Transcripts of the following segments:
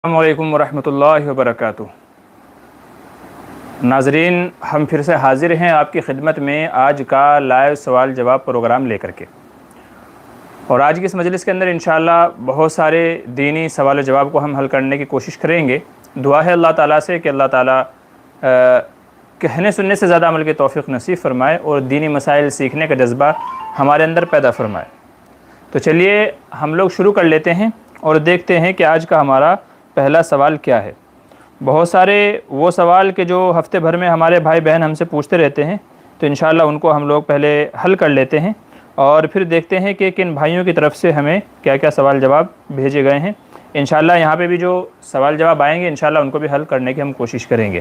السلام علیکم ورحمۃ اللہ وبرکاتہ۔ ناظرین، ہم پھر سے حاضر ہیں آپ کی خدمت میں آج کا لائیو سوال جواب پروگرام لے کر کے، اور آج کی اس مجلس کے اندر انشاءاللہ بہت سارے دینی سوال و جواب کو ہم حل کرنے کی کوشش کریں گے۔ دعا ہے اللہ تعالیٰ سے کہ اللہ تعالیٰ کہنے سننے سے زیادہ عمل کی توفیق نصیب فرمائے اور دینی مسائل سیکھنے کا جذبہ ہمارے اندر پیدا فرمائے۔ تو چلیے ہم لوگ شروع کر لیتے ہیں اور دیکھتے ہیں کہ آج کا ہمارا پہلا سوال کیا ہے۔ بہت سارے وہ سوال کہ جو ہفتے بھر میں ہمارے بھائی بہن ہم سے پوچھتے رہتے ہیں، تو انشاءاللہ ان کو ہم لوگ پہلے حل کر لیتے ہیں اور پھر دیکھتے ہیں کہ کن بھائیوں کی طرف سے ہمیں کیا کیا سوال جواب بھیجے گئے ہیں۔ انشاءاللہ یہاں پہ بھی جو سوال جواب آئیں گے انشاءاللہ ان کو بھی حل کرنے کی ہم کوشش کریں گے۔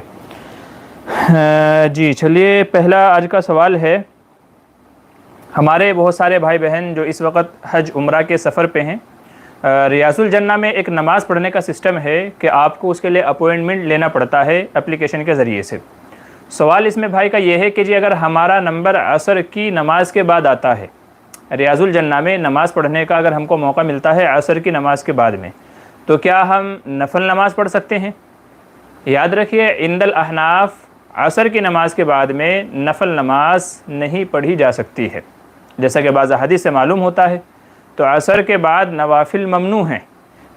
جی چلیے، پہلا آج کا سوال ہے، ہمارے بہت سارے بھائی بہن جو اس وقت حج عمرہ کے سفر پہ ہیں، ریاض الجنہ میں ایک نماز پڑھنے کا سسٹم ہے کہ آپ کو اس کے لیے اپوائنٹمنٹ لینا پڑتا ہے اپلیکیشن کے ذریعے سے۔ سوال اس میں بھائی کا یہ ہے کہ جی اگر ہمارا نمبر عصر کی نماز کے بعد آتا ہے، ریاض الجنہ میں نماز پڑھنے کا اگر ہم کو موقع ملتا ہے عصر کی نماز کے بعد میں، تو کیا ہم نفل نماز پڑھ سکتے ہیں؟ یاد رکھیے، عند الاحناف عصر کی نماز کے بعد میں نفل نماز نہیں پڑھی جا سکتی ہے، جیسا کہ بعض حدیث سے معلوم ہوتا ہے۔ تو عصر کے بعد نوافل ممنوع ہیں۔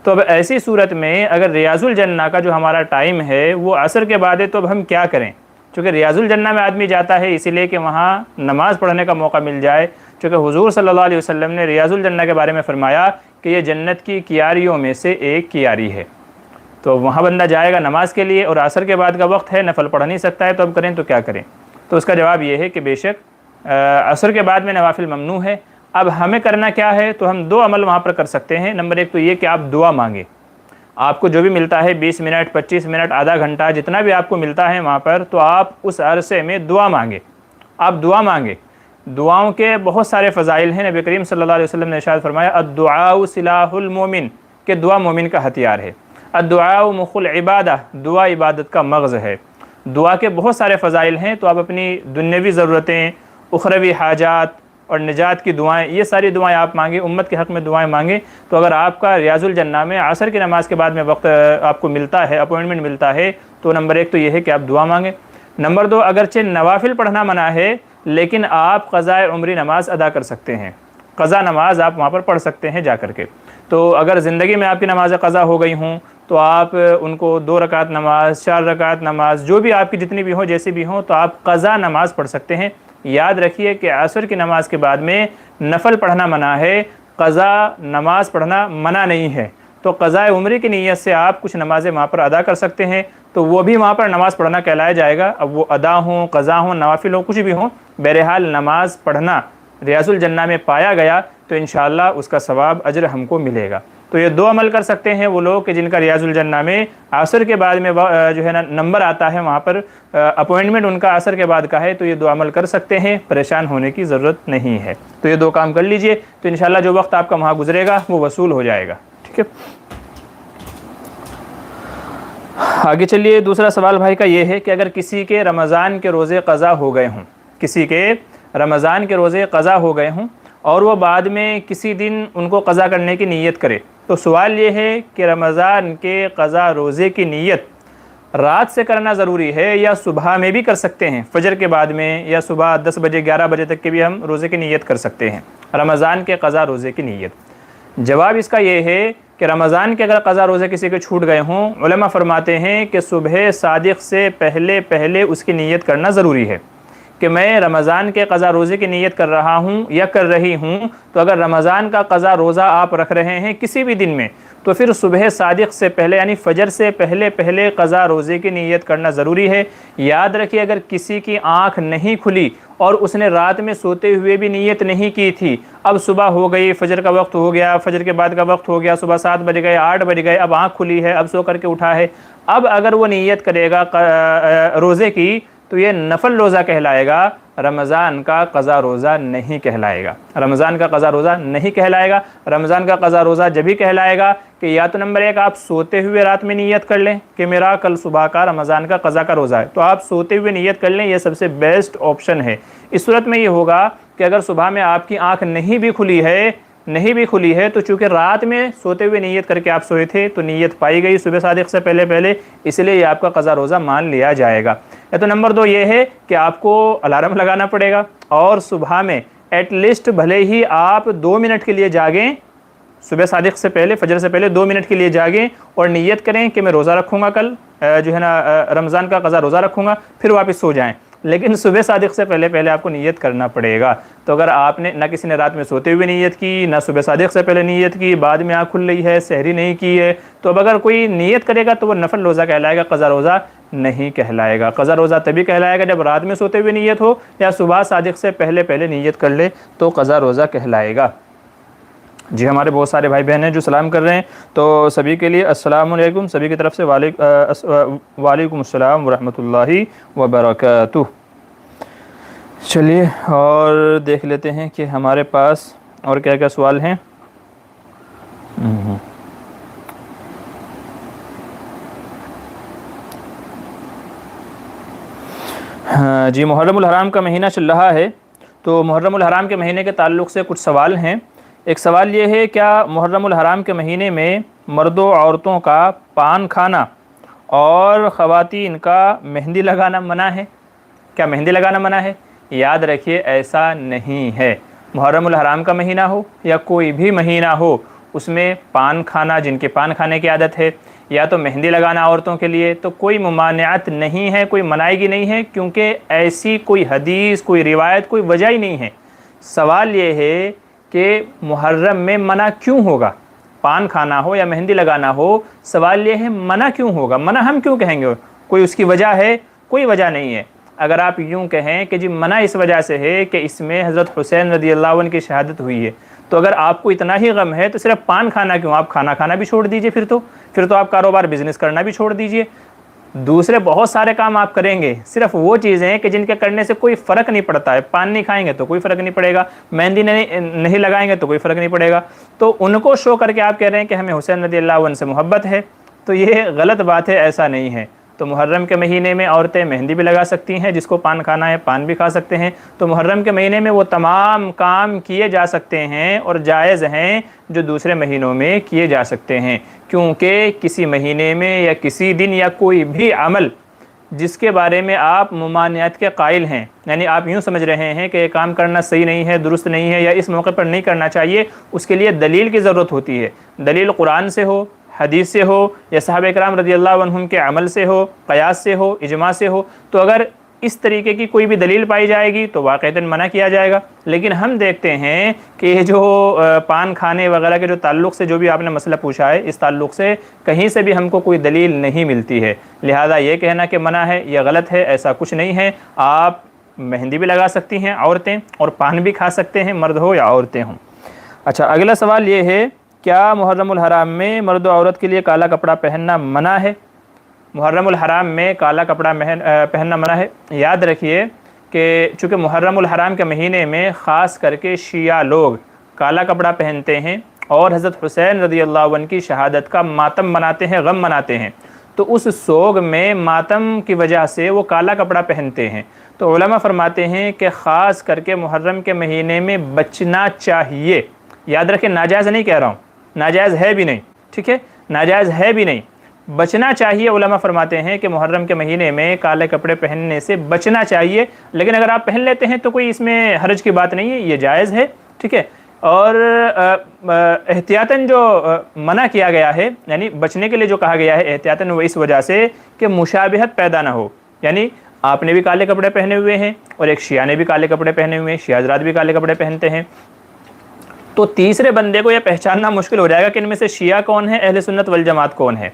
تو اب ایسی صورت میں اگر ریاض الجنہ کا جو ہمارا ٹائم ہے وہ عصر کے بعد ہے، تو اب ہم کیا کریں؟ چونکہ ریاض الجنہ میں آدمی جاتا ہے اسی لیے کہ وہاں نماز پڑھنے کا موقع مل جائے، چونکہ حضور صلی اللہ علیہ وسلم نے ریاض الجنہ کے بارے میں فرمایا کہ یہ جنت کی کیاریوں میں سے ایک کیاری ہے۔ تو وہاں بندہ جائے گا نماز کے لیے اور عصر کے بعد کا وقت ہے، نفل پڑھ نہیں سکتا ہے، تو اب کریں تو کیا کریں؟ تو اس کا جواب یہ ہے کہ بے شک عصر کے بعد میں نوافل ممنوع ہے۔ اب ہمیں کرنا کیا ہے؟ تو ہم دو عمل وہاں پر کر سکتے ہیں۔ نمبر ایک تو یہ کہ آپ دعا مانگیں، آپ کو جو بھی ملتا ہے 20 منٹ 25 منٹ آدھا گھنٹہ جتنا بھی آپ کو ملتا ہے وہاں پر، تو آپ اس عرصے میں دعا مانگیں، آپ دعا مانگیں۔ دعاؤں کے بہت سارے فضائل ہیں۔ نبی کریم صلی اللہ علیہ وسلم نے ارشاد فرمایا الدعاء سلاح المومن، کہ دعا مومن کا ہتھیار ہے۔ الدعاء مخ العبادہ، دعا عبادت کا مغز ہے۔ دعا کے بہت سارے فضائل ہیں، تو آپ اپنی دنیاوی ضرورتیں، اخروی حاجات اور نجات کی دعائیں، یہ ساری دعائیں آپ مانگیں، امت کے حق میں دعائیں مانگیں۔ تو اگر آپ کا ریاض الجنہ میں عصر کی نماز کے بعد میں وقت آپ کو ملتا ہے، اپوائنٹمنٹ ملتا ہے، تو نمبر ایک تو یہ ہے کہ آپ دعا مانگیں۔ نمبر دو، اگرچہ نوافل پڑھنا منع ہے لیکن آپ قضاء عمری نماز ادا کر سکتے ہیں، قضا نماز آپ وہاں پر پڑھ سکتے ہیں جا کر کے۔ تو اگر زندگی میں آپ کی نمازیں قضا ہو گئی ہوں تو آپ ان کو 2 رکعت نماز، 4 رکعت نماز، جو بھی آپ کی جتنی بھی ہوں جیسی بھی ہوں، تو آپ قضا نماز پڑھ سکتے ہیں۔ یاد رکھیے کہ عصر کی نماز کے بعد میں نفل پڑھنا منع ہے، قضا نماز پڑھنا منع نہیں ہے۔ تو قضاء عمری کی نیت سے آپ کچھ نمازیں وہاں پر ادا کر سکتے ہیں، تو وہ بھی وہاں پر نماز پڑھنا کہلایا جائے گا۔ اب وہ ادا ہوں، قضا ہوں، نوافل ہوں، کچھ بھی ہوں، بہرحال نماز پڑھنا ریاض الجنہ میں پایا گیا تو انشاءاللہ اس کا ثواب اجر ہم کو ملے گا۔ تو یہ دو عمل کر سکتے ہیں وہ لوگ کہ جن کا ریاض الجنہ میں عصر کے بعد میں جو ہے نا نمبر آتا ہے، وہاں پر اپوائنٹمنٹ ان کا عصر کے بعد کا ہے، تو یہ دو عمل کر سکتے ہیں، پریشان ہونے کی ضرورت نہیں ہے۔ تو یہ دو کام کر لیجئے، تو انشاءاللہ جو وقت آپ کا وہاں گزرے گا وہ وصول ہو جائے گا، ٹھیک ہے۔ آگے چلیے، دوسرا سوال بھائی کا یہ ہے کہ اگر کسی کے رمضان کے روزے قضا ہو گئے ہوں، کسی کے رمضان کے روزے قضا ہو گئے ہوں اور وہ بعد میں کسی دن ان کو قضا کرنے کی نیت کرے، تو سوال یہ ہے کہ رمضان کے قضا روزے کی نیت رات سے کرنا ضروری ہے یا صبح میں بھی کر سکتے ہیں، فجر کے بعد میں، یا صبح 10 بجے 11 بجے تک کے بھی ہم روزے کی نیت کر سکتے ہیں، رمضان کے قضا روزے کی نیت؟ جواب اس کا یہ ہے کہ رمضان کے اگر قضا روزے کسی کے چھوٹ گئے ہوں، علماء فرماتے ہیں کہ صبح صادق سے پہلے اس کی نیت کرنا ضروری ہے کہ میں رمضان کے قضا روزے کی نیت کر رہا ہوں یا کر رہی ہوں۔ تو اگر رمضان کا قضا روزہ آپ رکھ رہے ہیں کسی بھی دن میں، تو پھر صبح صادق سے پہلے یعنی فجر سے پہلے قضا روزے کی نیت کرنا ضروری ہے۔ یاد رکھیے، اگر کسی کی آنکھ نہیں کھلی اور اس نے رات میں سوتے ہوئے بھی نیت نہیں کی تھی، اب صبح ہو گئی، فجر کا وقت ہو گیا، فجر کے بعد کا وقت ہو گیا، صبح 7 بج گئے، 8 بج گئے، اب آنکھ کھلی ہے، اب سو کر کے اٹھا ہے، اب اگر وہ نیت کرے گا روزے کی تو یہ نفل روزہ کہلائے گا، رمضان کا قضا روزہ نہیں کہلائے گا، رمضان کا قضا روزہ نہیں کہلائے گا۔ رمضان کا قضا روزہ جب ہی کہلائے گا کہ یا تو نمبر ایک آپ سوتے ہوئے رات میں نیت کر لیں کہ میرا کل صبح کا رمضان کا قضا کا روزہ ہے، تو آپ سوتے ہوئے نیت کر لیں، یہ سب سے بیسٹ آپشن ہے۔ اس صورت میں یہ ہوگا کہ اگر صبح میں آپ کی آنکھ نہیں بھی کھلی ہے نہیں بھی کھلی ہے تو چونکہ رات میں سوتے ہوئے نیت کر کے آپ سوئے تھے تو نیت پائی گئی صبح صادق سے پہلے پہلے، اس لیے یہ آپ کا قضا روزہ مان لیا جائے گا۔ یا تو نمبر 2 یہ ہے کہ آپ کو الارم لگانا پڑے گا اور صبح میں ایٹ لیسٹ بھلے ہی آپ 2 منٹ کے لیے جاگیں، صبح صادق سے پہلے، فجر سے پہلے 2 منٹ کے لیے جاگیں اور نیت کریں کہ میں روزہ رکھوں گا، کل جو ہے نا رمضان کا قضا روزہ رکھوں گا، پھر واپس سو جائیں۔ لیکن صبح صادق سے پہلے پہلے آپ کو نیت کرنا پڑے گا۔ تو اگر آپ نے نہ کسی نے رات میں سوتے ہوئے نیت کی، نہ صبح صادق سے پہلے نیت کی، بعد میں آنکھ کھل رہی ہے، سحری نہیں کی ہے، تو اب اگر کوئی نیت کرے گا تو وہ نفل روزہ کہلائے گا، قضا روزہ نہیں کہلائے گا۔ قضا روزہ تبھی کہلائے گا جب رات میں سوتے ہوئے نیت ہو یا صبح صادق سے پہلے پہلے نیت کر لے تو قضا روزہ کہلائے گا۔ جی ہمارے بہت سارے بھائی بہن ہیں جو سلام کر رہے ہیں، تو سبھی کے لیے السلام علیکم، سبھی کی طرف سے وعلیکم السلام ورحمۃ اللہ وبرکاتہ۔ چلیے اور دیکھ لیتے ہیں کہ ہمارے پاس اور کیا کیا سوال ہیں۔ جی محرم الحرام کا مہینہ چل رہا ہے، تو محرم الحرام کے مہینے کے تعلق سے کچھ سوال ہیں۔ ایک سوال یہ ہے، کیا محرم الحرام کے مہینے میں مرد و عورتوں کا پان کھانا اور خواتین کا مہندی لگانا منع ہے؟ کیا مہندی لگانا منع ہے؟ یاد رکھیے ایسا نہیں ہے۔ محرم الحرام کا مہینہ ہو یا کوئی بھی مہینہ ہو، اس میں پان کھانا، جن کے پان کھانے کی عادت ہے، یا تو مہندی لگانا عورتوں کے لیے، تو کوئی ممانعت نہیں ہے، کوئی منائیگی نہیں ہے، کیونکہ ایسی کوئی حدیث، کوئی روایت، کوئی وجہ ہی نہیں ہے۔ سوال یہ ہے کہ محرم میں منع کیوں ہوگا؟ پان کھانا ہو یا مہندی لگانا ہو، سوال یہ ہے منع کیوں ہوگا؟ منع ہم کیوں کہیں گے؟ کوئی اس کی وجہ ہے؟ کوئی وجہ نہیں ہے۔ اگر آپ یوں کہیں کہ جی منع اس وجہ سے ہے کہ اس میں حضرت حسین رضی اللہ عنہ کی شہادت ہوئی ہے، تو اگر آپ کو اتنا ہی غم ہے تو صرف پان کھانا کیوں؟ آپ کھانا کھانا بھی چھوڑ دیجئے، پھر تو آپ کاروبار بزنس کرنا بھی چھوڑ دیجئے، دوسرے بہت سارے کام آپ کریں گے، صرف وہ چیزیں کہ جن کے کرنے سے کوئی فرق نہیں پڑتا ہے۔ پان نہیں کھائیں گے تو کوئی فرق نہیں پڑے گا، مہندی نہیں لگائیں گے تو کوئی فرق نہیں پڑے گا، تو ان کو شو کر کے آپ کہہ رہے ہیں کہ ہمیں حسین رضی اللہ عنہ سے محبت ہے، تو یہ غلط بات ہے، ایسا نہیں ہے۔ تو محرم کے مہینے میں عورتیں مہندی بھی لگا سکتی ہیں، جس کو پان کھانا ہے پان بھی کھا سکتے ہیں، تو محرم کے مہینے میں وہ تمام کام کیے جا سکتے ہیں اور جائز ہیں جو دوسرے مہینوں میں کیے جا سکتے ہیں، کیونکہ کسی مہینے میں یا کسی دن یا کوئی بھی عمل جس کے بارے میں آپ ممانعت کے قائل ہیں، یعنی آپ یوں سمجھ رہے ہیں کہ یہ کام کرنا صحیح نہیں ہے، درست نہیں ہے، یا اس موقع پر نہیں کرنا چاہیے، اس کے لیے دلیل کی ضرورت ہوتی ہے۔ دلیل قرآن سے ہو، حدیث سے ہو، یا صحابہ کرام رضی اللہ عنہم کے عمل سے ہو، قیاس سے ہو، اجماع سے ہو، تو اگر اس طریقے کی کوئی بھی دلیل پائی جائے گی تو واقعتاً منع کیا جائے گا۔ لیکن ہم دیکھتے ہیں کہ یہ جو پان کھانے وغیرہ کے جو تعلق سے جو بھی آپ نے مسئلہ پوچھا ہے، اس تعلق سے کہیں سے بھی ہم کو کوئی دلیل نہیں ملتی ہے، لہذا یہ کہنا کہ منع ہے یہ غلط ہے، ایسا کچھ نہیں ہے۔ آپ مہندی بھی لگا سکتی ہیں عورتیں، اور پان بھی کھا سکتے ہیں، مرد ہو یا عورتیں ہوں۔ اچھا اگلا سوال یہ ہے، کیا محرم الحرام میں مرد و عورت کے لیے کالا کپڑا پہننا منع ہے؟ محرم الحرام میں کالا کپڑا پہننا منع ہے۔ یاد رکھیے کہ چونکہ محرم الحرام کے مہینے میں خاص کر کے شیعہ لوگ کالا کپڑا پہنتے ہیں اور حضرت حسین رضی اللہ عنہ کی شہادت کا ماتم مناتے ہیں، غم مناتے ہیں، تو اس سوگ میں ماتم کی وجہ سے وہ کالا کپڑا پہنتے ہیں۔ تو علماء فرماتے ہیں کہ خاص کر کے محرم کے مہینے میں بچنا چاہیے۔ یاد رکھیں ناجائز نہیں کہہ رہا ہوں، ناجائز ہے بھی نہیں، ٹھیک ہے، ناجائز ہے بھی نہیں، بچنا چاہیے۔ علماء فرماتے ہیں کہ محرم کے مہینے میں کالے کپڑے پہننے سے بچنا چاہیے، لیکن اگر آپ پہن لیتے ہیں تو کوئی اس میں حرج کی بات نہیں ہے، یہ جائز ہے، ٹھیک ہے۔ اور احتیاطاً جو منع کیا گیا ہے، یعنی بچنے کے لیے جو کہا گیا ہے احتیاطاً، وہ اس وجہ سے کہ مشابہت پیدا نہ ہو، یعنی آپ نے بھی کالے کپڑے پہنے ہوئے ہیں اور ایک شیعہ نے بھی کالے کپڑے پہنے ہوئے ہیں، شیعہ حضرات بھی کالے کپڑے پہنتے ہیں، تو تیسرے بندے کو یہ پہچاننا مشکل ہو جائے گا کہ ان میں سے شیعہ کون ہے، اہل سنت والجماعت کون ہے۔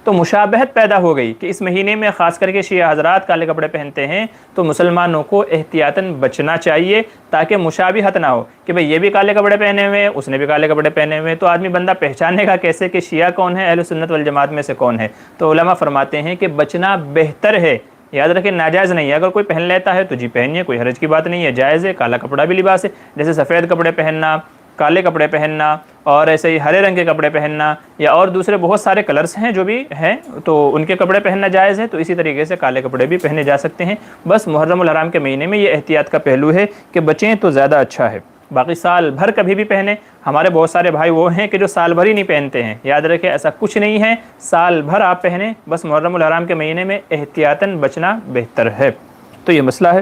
تو مشابہت پیدا ہو گئی کہ اس مہینے میں خاص کر کے شیعہ حضرات کالے کپڑے پہنتے ہیں، تو مسلمانوں کو احتیاطاً بچنا چاہیے تاکہ مشابہت نہ ہو کہ بھئی یہ بھی کالے کپڑے پہنے ہوئے ہیں، اس نے بھی کالے کپڑے پہنے ہوئے ہیں، تو آدمی بندہ پہچانے گا کیسے کہ شیعہ کون ہے، اہل سنت والجماعت میں سے کون ہے۔ تو علماء فرماتے ہیں کہ بچنا بہتر ہے، یاد رکھیں ناجائز نہیں ہے۔ اگر کوئی پہن لیتا ہے تو جی پہنیے، کوئی حرج کی بات نہیں ہے، جائز ہے۔ کالا کپڑا بھی لباس ہے، جیسے سفید کپڑے پہننا، کالے کپڑے پہننا، اور ایسے ہی ہرے رنگ کے کپڑے پہننا، یا اور دوسرے بہت سارے کلرز ہیں جو بھی ہیں تو ان کے کپڑے پہننا جائز ہے، تو اسی طریقے سے کالے کپڑے بھی پہنے جا سکتے ہیں۔ بس محرم الحرام کے مہینے میں یہ احتیاط کا پہلو ہے کہ بچیں تو زیادہ اچھا ہے۔ باقی سال بھر کبھی بھی پہنے. ہمارے بہت سارے بھائی وہ ہیں کہ جو سال بھر ہی نہیں پہنتے ہیں. یاد رکھیں ایسا کچھ نہیں ہے, سال بھر آپ پہنیں, بس محرم الحرام کے مہینے میں احتیاطاً بچنا بہتر ہے. تو یہ مسئلہ ہے.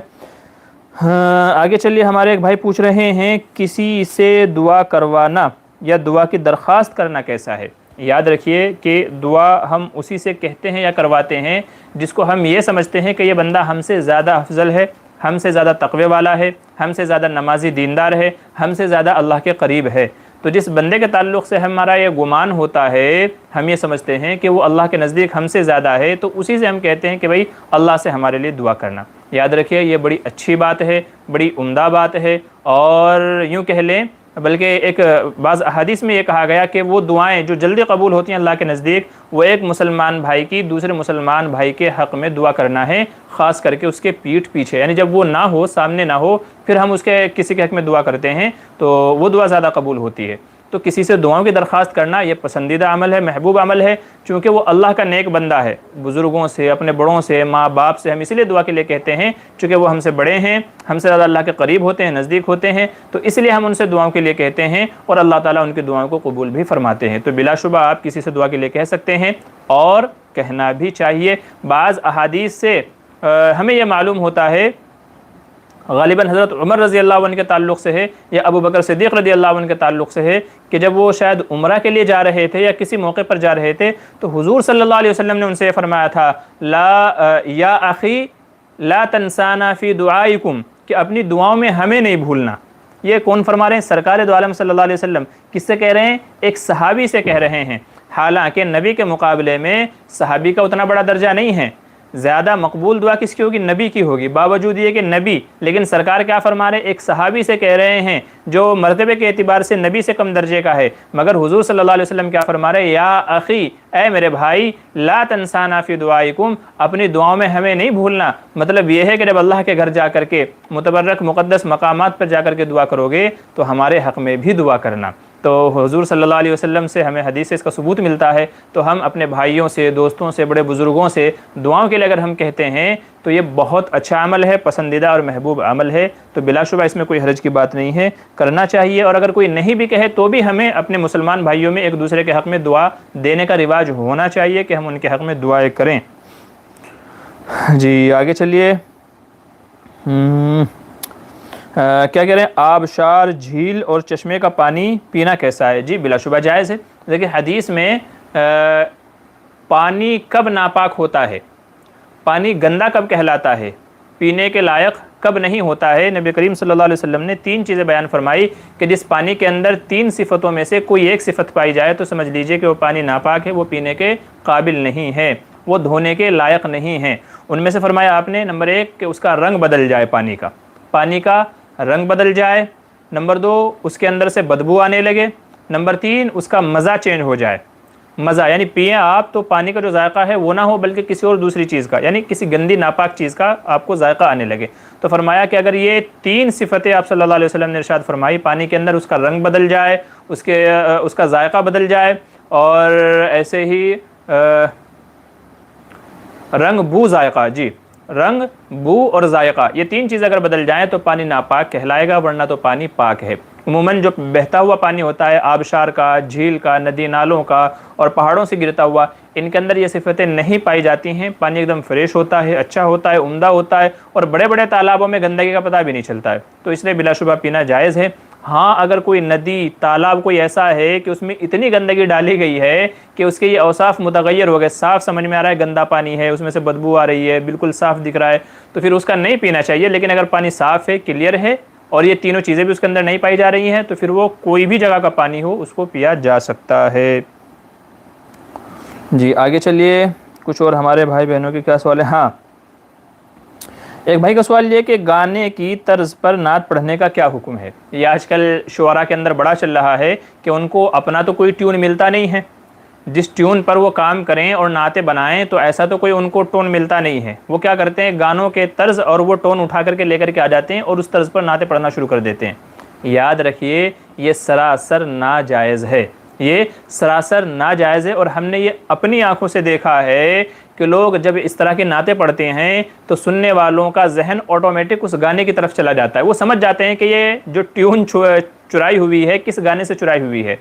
آگے چلیے, ہمارے ایک بھائی پوچھ رہے ہیں کسی سے دعا کروانا یا دعا کی درخواست کرنا کیسا ہے. یاد رکھیے کہ دعا ہم اسی سے کہتے ہیں یا کرواتے ہیں جس کو ہم یہ سمجھتے ہیں کہ یہ بندہ ہم سے زیادہ افضل ہے, ہم سے زیادہ تقوی والا ہے, ہم سے زیادہ نمازی دیندار ہے, ہم سے زیادہ اللہ کے قریب ہے. تو جس بندے کے تعلق سے ہمارا یہ گمان ہوتا ہے, ہم یہ سمجھتے ہیں کہ وہ اللہ کے نزدیک ہم سے زیادہ ہے, تو اسی سے ہم کہتے ہیں کہ بھئی اللہ سے ہمارے لیے دعا کرنا. یاد رکھیے یہ بڑی اچھی بات ہے, بڑی عمدہ بات ہے, اور یوں کہہ لیں بلکہ ایک بعض احادیث میں یہ کہا گیا کہ وہ دعائیں جو جلدی قبول ہوتی ہیں اللہ کے نزدیک, وہ ایک مسلمان بھائی کی دوسرے مسلمان بھائی کے حق میں دعا کرنا ہے, خاص کر کے اس کے پیٹھ پیچھے. یعنی جب وہ نہ ہو, سامنے نہ ہو, پھر ہم اس کے کسی کے حق میں دعا کرتے ہیں تو وہ دعا زیادہ قبول ہوتی ہے. تو کسی سے دعاؤں کی درخواست کرنا یہ پسندیدہ عمل ہے, محبوب عمل ہے, چونکہ وہ اللہ کا نیک بندہ ہے. بزرگوں سے, اپنے بڑوں سے, ماں باپ سے ہم اسی لیے دعا کے لیے کہتے ہیں چونکہ وہ ہم سے بڑے ہیں, ہم سے زیادہ اللہ کے قریب ہوتے ہیں, نزدیک ہوتے ہیں, تو اس لیے ہم ان سے دعاؤں کے لیے کہتے ہیں, اور اللہ تعالیٰ ان کی دعاؤں کو قبول بھی فرماتے ہیں. تو بلا شبہ آپ کسی سے دعا کے لیے کہہ سکتے ہیں, اور کہنا بھی چاہیے. بعض احادیث سے ہمیں یہ معلوم ہوتا ہے, غالباً حضرت عمر رضی اللہ عنہ کے تعلق سے ہے یا ابو بکر صدیق رضی اللہ عنہ کے تعلق سے ہے, کہ جب وہ شاید عمرہ کے لیے جا رہے تھے یا کسی موقع پر جا رہے تھے, تو حضور صلی اللہ علیہ وسلم نے ان سے یہ فرمایا تھا, یا اخی لا تنسانا فی دعائکم, کہ اپنی دعاؤں میں ہمیں نہیں بھولنا. یہ کون فرما رہے ہیں؟ سرکار دو عالم صلی اللہ علیہ وسلم. کس سے کہہ رہے ہیں؟ ایک صحابی سے کہہ رہے ہیں. حالانکہ نبی کے مقابلے میں صحابی کا اتنا بڑا درجہ نہیں ہے. زیادہ مقبول دعا کس کی ہوگی؟ نبی کی ہوگی, باوجود یہ کہ نبی, لیکن سرکار کیا فرما رہے ہیں؟ ایک صحابی سے کہہ رہے ہیں جو مرتبے کے اعتبار سے نبی سے کم درجے کا ہے, مگر حضور صلی اللہ علیہ وسلم کیا فرما رہے ہیں؟ یا اخی, اے میرے بھائی, لا تنسانا فی دعائکم, اپنی دعاؤں میں ہمیں نہیں بھولنا. مطلب یہ ہے کہ جب اللہ کے گھر جا کر کے, متبرک مقدس مقامات پر جا کر کے دعا کرو گے تو ہمارے حق میں بھی دعا کرنا. تو حضور صلی اللہ علیہ وسلم سے ہمیں حدیث سے اس کا ثبوت ملتا ہے. تو ہم اپنے بھائیوں سے, دوستوں سے, بڑے بزرگوں سے دعاؤں کے لیے اگر ہم کہتے ہیں تو یہ بہت اچھا عمل ہے, پسندیدہ اور محبوب عمل ہے. تو بلا شبہ اس میں کوئی حرج کی بات نہیں ہے, کرنا چاہیے. اور اگر کوئی نہیں بھی کہے تو بھی ہمیں اپنے مسلمان بھائیوں میں ایک دوسرے کے حق میں دعا دینے کا رواج ہونا چاہیے کہ ہم ان کے حق میں دعائیں کریں. جی آگے چلیے. کیا کہہ رہے ہیں, آبشار, جھیل اور چشمے کا پانی پینا کیسا ہے؟ جی بلا شبہ جائز ہے. دیکھیں حدیث میں پانی کب ناپاک ہوتا ہے, پانی گندا کب کہلاتا ہے, پینے کے لائق کب نہیں ہوتا ہے, نبی کریم صلی اللہ علیہ وسلم نے 3 چیزیں بیان فرمائی کہ جس پانی کے اندر 3 صفتوں میں سے کوئی ایک صفت پائی جائے تو سمجھ لیجئے کہ وہ پانی ناپاک ہے, وہ پینے کے قابل نہیں ہے, وہ دھونے کے لائق نہیں ہے. ان میں سے فرمایا آپ نے, نمبر 1 کہ اس کا رنگ بدل جائے, پانی کا رنگ بدل جائے. نمبر 2 اس کے اندر سے بدبو آنے لگے. نمبر 3 اس کا مزہ چینج ہو جائے. مزہ یعنی پئیں آپ تو پانی کا جو ذائقہ ہے وہ نہ ہو بلکہ کسی اور دوسری چیز کا, یعنی کسی گندی ناپاک چیز کا آپ کو ذائقہ آنے لگے. تو فرمایا کہ اگر یہ 3 صفتیں آپ صلی اللہ علیہ وسلم نے ارشاد فرمائی, پانی کے اندر اس کا رنگ بدل جائے, اس کا ذائقہ بدل جائے, اور ایسے ہی رنگ, بو, ذائقہ, جی رنگ, بو اور ذائقہ, یہ 3 چیز اگر بدل جائیں تو پانی ناپاک کہلائے گا, ورنہ تو پانی پاک ہے. عموماً جو بہتا ہوا پانی ہوتا ہے, آبشار کا, جھیل کا, ندی نالوں کا اور پہاڑوں سے گرتا ہوا, ان کے اندر یہ صفتیں نہیں پائی جاتی ہیں. پانی ایک دم فریش ہوتا ہے, اچھا ہوتا ہے, عمدہ ہوتا ہے, اور بڑے بڑے تالابوں میں گندگی کا پتہ بھی نہیں چلتا ہے. تو اس لیے بلا شبہ پینا جائز ہے. ہاں اگر کوئی ندی, تالاب کوئی ایسا ہے کہ اس میں اتنی گندگی ڈالی گئی ہے کہ اس کے یہ اوصاف متغیر ہو گئے, صاف سمجھ میں آ رہا ہے گندا پانی ہے, اس میں سے بدبو آ رہی ہے, بالکل صاف دکھ رہا ہے, تو پھر اس کا نہیں پینا چاہیے. لیکن اگر پانی صاف ہے, کلیئر ہے, اور یہ تینوں چیزیں بھی اس کے اندر نہیں پائی جا رہی ہیں, تو پھر وہ کوئی بھی جگہ کا پانی ہو اس کو پیا جا سکتا ہے. جی آگے چلیے. کچھ اور ہمارے بھائی بہنوں کے کیا سوال ہے؟ ہاں, ایک بھائی کا سوال یہ کہ گانے کی طرز پر نعت پڑھنے کا کیا حکم ہے؟ یہ آج کل شعراء کے اندر بڑا چل رہا ہے کہ ان کو اپنا تو کوئی ٹیون ملتا نہیں ہے, جس ٹیون پر وہ کام کریں اور نعتیں بنائیں تو ایسا تو کوئی ان کو ٹون ملتا نہیں ہے. وہ کیا کرتے ہیں, گانوں کے طرز اور وہ ٹون اٹھا کر کے لے کر کے آ جاتے ہیں اور اس طرز پر نعتیں پڑھنا شروع کر دیتے ہیں. یاد رکھیے یہ سراسر ناجائز ہے. یہ سراسر ناجائز ہے، اور ہم نے یہ اپنی آنکھوں سے دیکھا ہے کہ لوگ جب اس طرح کی نعتیں پڑھتے ہیں تو سننے والوں کا ذہن آٹومیٹک اس گانے کی طرف چلا جاتا ہے، وہ سمجھ جاتے ہیں کہ یہ جو ٹیون چرائی ہوئی ہے کس گانے سے چرائی ہوئی ہے،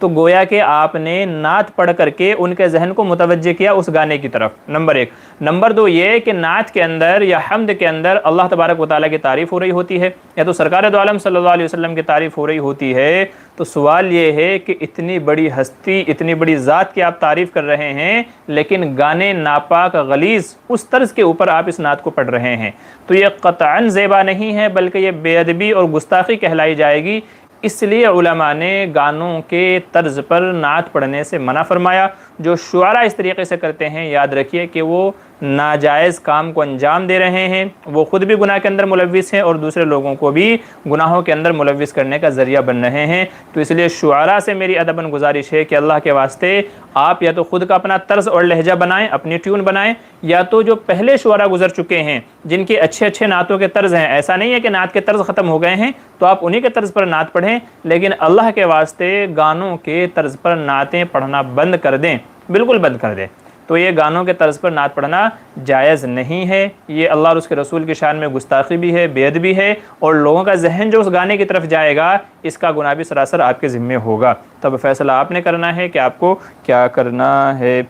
تو گویا کہ آپ نے نعت پڑھ کر کے ان کے ذہن کو متوجہ کیا اس گانے کی طرف، نمبر ایک۔ نمبر دو یہ کہ نعت کے اندر یا حمد کے اندر اللہ تبارک و تعالیٰ کی تعریف ہو رہی ہوتی ہے، یا تو سرکار دو عالم صلی اللہ علیہ وسلم کی تعریف ہو رہی ہوتی ہے، تو سوال یہ ہے کہ اتنی بڑی ہستی، اتنی بڑی ذات کی آپ تعریف کر رہے ہیں، لیکن گانے ناپاک غلیظ اس طرز کے اوپر آپ اس نعت کو پڑھ رہے ہیں، تو یہ قطعاً زیبا نہیں ہے بلکہ یہ بے ادبی اور گستاخی کہلائی جائے گی۔ اس لیے علماء نے گانوں کے طرز پر نعت پڑھنے سے منع فرمایا۔ جو شعراء اس طریقے سے کرتے ہیں یاد رکھیے کہ وہ ناجائز کام کو انجام دے رہے ہیں، وہ خود بھی گناہ کے اندر ملوث ہیں اور دوسرے لوگوں کو بھی گناہوں کے اندر ملوث کرنے کا ذریعہ بن رہے ہیں۔ تو اس لیے شعراء سے میری ادباً گزارش ہے کہ اللہ کے واسطے آپ یا تو خود کا اپنا طرز اور لہجہ بنائیں، اپنی ٹیون بنائیں، یا تو جو پہلے شعراء گزر چکے ہیں جن کے اچھے اچھے نعتوں کے طرز ہیں، ایسا نہیں ہے کہ نعت کے طرز ختم ہو گئے ہیں تو آپ انہی کے طرز پر نعت پڑھیں، لیکن اللہ کے واسطے گانوں کے طرز پر نعتیں پڑھنا بند کر دیں، بالکل بند کر دیں۔ تو یہ گانوں کے طرز پر نعت پڑھنا جائز نہیں ہے، یہ اللہ اور اس کے رسول کی شان میں گستاخی بھی ہے، بے ادبی ہے، اور لوگوں کا ذہن جو اس گانے کی طرف جائے گا اس کا گناہ بھی سراسر آپ کے ذمے ہوگا۔ تب فیصلہ آپ نے کرنا ہے کہ آپ کو کیا کرنا ہے۔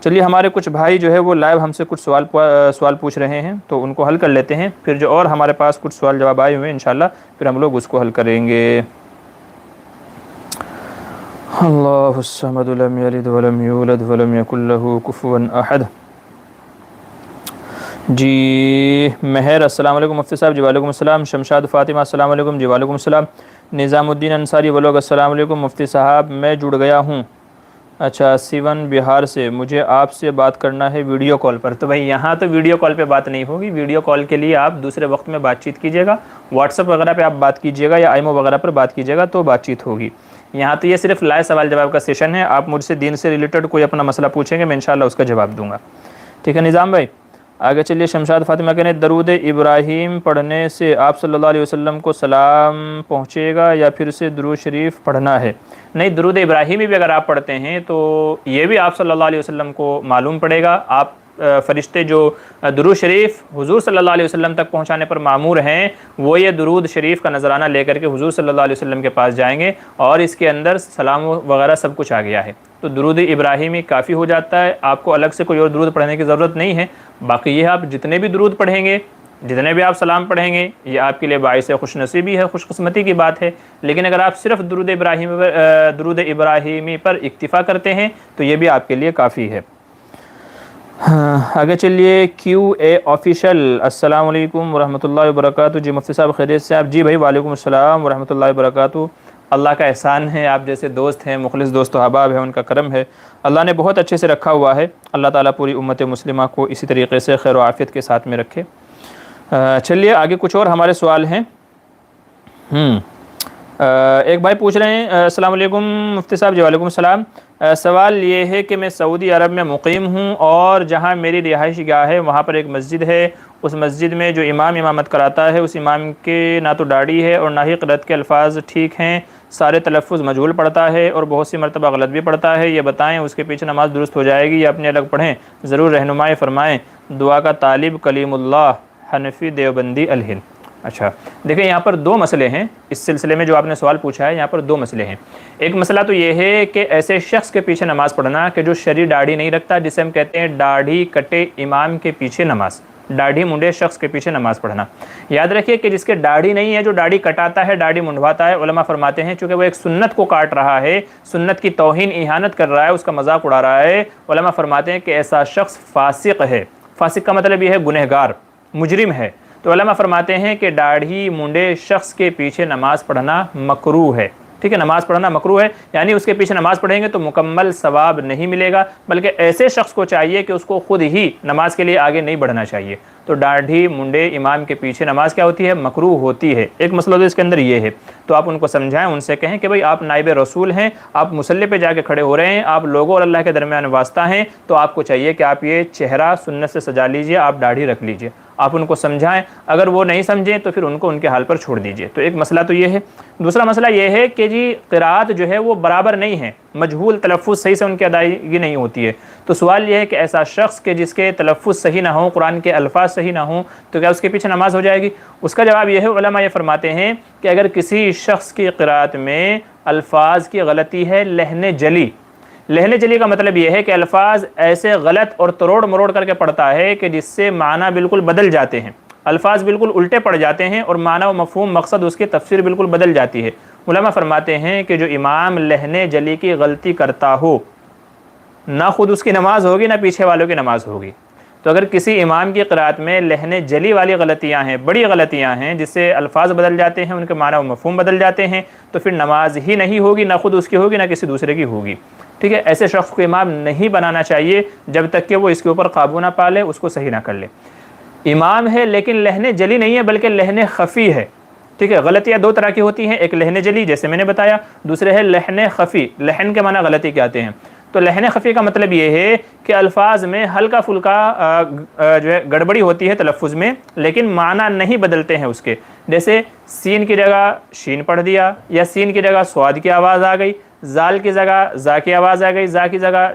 چلیے ہمارے کچھ بھائی جو ہے وہ لائیو ہم سے کچھ سوال پوچھ رہے ہیں تو ان کو حل کر لیتے ہیں، پھر جو اور ہمارے پاس کچھ سوال جواب آئے ہوئے ہیں انشاءاللہ پھر ہم لوگ اس کو حل کریں گے۔ اللہ الصمد لم یلد ولم یولد ولم یکن له کفوا احد۔ جی مہر السلام علیکم مفتی صاحب۔ جی وعلیکم السلام۔ شمشاد فاطمہ السلام علیکم۔ جی وعلیکم السلام۔ نظام الدین انصاری وہ لوگ السلام علیکم مفتی صاحب، میں جڑ گیا ہوں، اچھا سیون بہار سے، مجھے آپ سے بات کرنا ہے ویڈیو کال پر۔ تو بھائی یہاں تو ویڈیو کال پہ بات نہیں ہوگی، ویڈیو کال کے لیے آپ دوسرے وقت میں بات چیت کیجیے گا، واٹس ایپ وغیرہ پہ آپ بات کیجیے گا یا آئیمو وغیرہ پر بات کیجیے گا تو بات چیت ہوگی۔ یہاں تو یہ صرف لائیو سوال جواب کا سیشن ہے، آپ مجھ سے دین سے ریلیٹڈ کوئی اپنا مسئلہ پوچھیں گے میں انشاءاللہ اس کا جواب دوں گا، ٹھیک ہے نظام بھائی۔ آگے چلیے شمشاد فاطمہ کہنے درود ابراہیم پڑھنے سے آپ صلی اللہ علیہ وسلم کو سلام پہنچے گا یا پھر سے درود شریف پڑھنا ہے؟ نہیں، درود ابراہیمی بھی اگر آپ پڑھتے ہیں تو یہ بھی آپ صلی اللہ علیہ وسلم کو معلوم پڑے گا۔ آپ فرشتے جو درود شریف حضور صلی اللہ علیہ وسلم تک پہنچانے پر مامور ہیں وہ یہ درود شریف کا نذرانہ لے کر کے حضور صلی اللہ علیہ وسلم کے پاس جائیں گے اور اس کے اندر سلام وغیرہ سب کچھ آ گیا ہے، تو درود ابراہیمی کافی ہو جاتا ہے، آپ کو الگ سے کوئی اور درود پڑھنے کی ضرورت نہیں ہے۔ باقی یہ آپ جتنے بھی درود پڑھیں گے، جتنے بھی آپ سلام پڑھیں گے، یہ آپ کے لیے باعث خوش نصیبی ہے، خوش قسمتی کی بات ہے، لیکن اگر آپ صرف درود ابراہیمی پر اکتفا کرتے ہیں تو یہ بھی آپ کے لیے کافی ہے۔ آگے چلیے کیو اے آفیشل السلام علیکم ورحمۃ اللہ وبرکاتہ۔ جی مفتی صاحب خیریت سے آپ؟ جی بھائی وعلیکم السلام ورحمۃ اللہ وبرکاتہ۔ اللہ کا احسان ہے، آپ جیسے دوست ہیں، مخلص دوست و احباب ہیں، ان کا کرم ہے، اللہ نے بہت اچھے سے رکھا ہوا ہے، اللہ تعالیٰ پوری امت مسلمہ کو اسی طریقے سے خیر و عافیت کے ساتھ میں رکھے۔ چلیے آگے کچھ اور ہمارے سوال ہیں۔ ایک بھائی پوچھ رہے ہیں السلام علیکم مفتی صاحب۔ جی وعلیکم السلام۔ سوال یہ ہے کہ میں سعودی عرب میں مقیم ہوں اور جہاں میری رہائش گاہ ہے وہاں پر ایک مسجد ہے، اس مسجد میں جو امام امامت کراتا ہے اس امام کے نہ تو داڑھی ہے اور نہ ہی قرأت کے الفاظ ٹھیک ہیں، سارے تلفظ مجہول پڑھتا ہے اور بہت سی مرتبہ غلط بھی پڑھتا ہے، یہ بتائیں اس کے پیچھے نماز درست ہو جائے گی یا اپنے الگ پڑھیں؟ ضرور رہنمائی فرمائیں، دعا کا طالب کلیم اللہ حنفی دیوبندی الہند۔ اچھا دیکھیں یہاں پر دو مسئلے ہیں، اس سلسلے میں جو آپ نے سوال پوچھا ہے یہاں پر دو مسئلے ہیں۔ ایک مسئلہ تو یہ ہے کہ ایسے شخص کے پیچھے نماز پڑھنا کہ جو شرعی داڑھی نہیں رکھتا، جسے ہم کہتے ہیں داڑھی کٹے امام کے پیچھے نماز، داڑھی منڈے شخص کے پیچھے نماز پڑھنا۔ یاد رکھیے کہ جس کے داڑھی نہیں ہے، جو داڑھی کٹاتا ہے، داڑھی منڈواتا ہے، علماء فرماتے ہیں چونکہ وہ ایک سنت کو کاٹ رہا ہے، سنت کی توہین اہانت کر رہا ہے، اس کا مذاق اڑا رہا ہے، علماء فرماتے ہیں کہ ایسا شخص فاسق ہے۔ فاسق کا مطلب یہ ہے گنہگار، مجرم ہے۔ تو علماء فرماتے ہیں کہ داڑھی منڈے شخص کے پیچھے نماز پڑھنا مکروہ ہے، ٹھیک ہے، نماز پڑھنا مکروہ ہے، یعنی اس کے پیچھے نماز پڑھیں گے تو مکمل ثواب نہیں ملے گا، بلکہ ایسے شخص کو چاہیے کہ اس کو خود ہی نماز کے لیے آگے نہیں بڑھنا چاہیے۔ تو داڑھی منڈے امام کے پیچھے نماز کیا ہوتی ہے؟ مکروہ ہوتی ہے۔ ایک مسئلہ تو اس کے اندر یہ ہے، تو آپ ان کو سمجھائیں، ان سے کہیں کہ بھائی آپ نائب رسول ہیں، آپ مصلی پہ جا کے کھڑے ہو رہے ہیں، آپ لوگوں اور اللہ کے درمیان واسطہ ہیں، تو آپ کو چاہیے کہ آپ یہ چہرہ سنت سے سجا لیجئے، آپ داڑھی رکھ لیجئے۔ آپ ان کو سمجھائیں، اگر وہ نہیں سمجھیں تو پھر ان کو ان کے حال پر چھوڑ دیجئے۔ تو ایک مسئلہ تو یہ ہے۔ دوسرا مسئلہ یہ ہے کہ جی قراءت جو ہے وہ برابر نہیں ہے، مجہول تلفظ صحیح سے ان کی ادائیگی نہیں ہوتی ہے۔ تو سوال یہ ہے کہ ایسا شخص کہ جس کے تلفظ صحیح نہ ہوں، قرآن کے الفاظ صحیح نہ ہوں، تو کیا اس کے پیچھے نماز ہو جائے گی؟ اس کا جواب یہ ہے، علماء یہ فرماتے ہیں کہ اگر کسی شخص کی قراءت میں الفاظ کی غلطی ہے لہن جلی، لہن جلی کا مطلب یہ ہے کہ الفاظ ایسے غلط اور تروڑ مروڑ کر کے پڑھتا ہے کہ جس سے معنی بالکل بدل جاتے ہیں، الفاظ بالکل الٹے پڑ جاتے ہیں اور معنی و مفہوم مقصد اس کی تفسیر بالکل بدل جاتی ہے۔ علماء فرماتے ہیں کہ جو امام لہن جلی کی غلطی کرتا ہو، نہ خود اس کی نماز ہوگی نہ پیچھے والوں کی نماز ہوگی۔ تو اگر کسی امام کی قراءت میں لہن جلی والی غلطیاں ہیں، بڑی غلطیاں ہیں جس سے الفاظ بدل جاتے ہیں، ان کے معنی و مفہوم بدل جاتے ہیں، تو پھر نماز ہی نہیں ہوگی، نہ خود اس کی ہوگی نہ کسی دوسرے کی ہوگی۔ ٹھیک ہے، ایسے شخص کو امام نہیں بنانا چاہیے جب تک کہ وہ اس کے اوپر قابو نہ پا لے، اس کو صحیح نہ کر لے۔ امام ہے لیکن لہن جلی نہیں ہے بلکہ لہن خفی ہے۔ ٹھیک ہے، غلطیاں دو طرح کی ہوتی ہیں، ایک لہن جلی جیسے میں نے بتایا، دوسرے ہے لہن خفی۔ لہن کے معنی غلطی کے آتے ہیں، تو لہن خفی کا مطلب یہ ہے کہ الفاظ میں ہلکا پھلکا جو ہے گڑبڑی ہوتی ہے تلفظ میں، لیکن معنی نہیں بدلتے ہیں اس کے۔ جیسے سین کی جگہ شین پڑھ دیا، یا سین کی جگہ سواد کی آواز آ گئی، زال کی جگہ زا کی آواز آ گئی، زا کی جگہ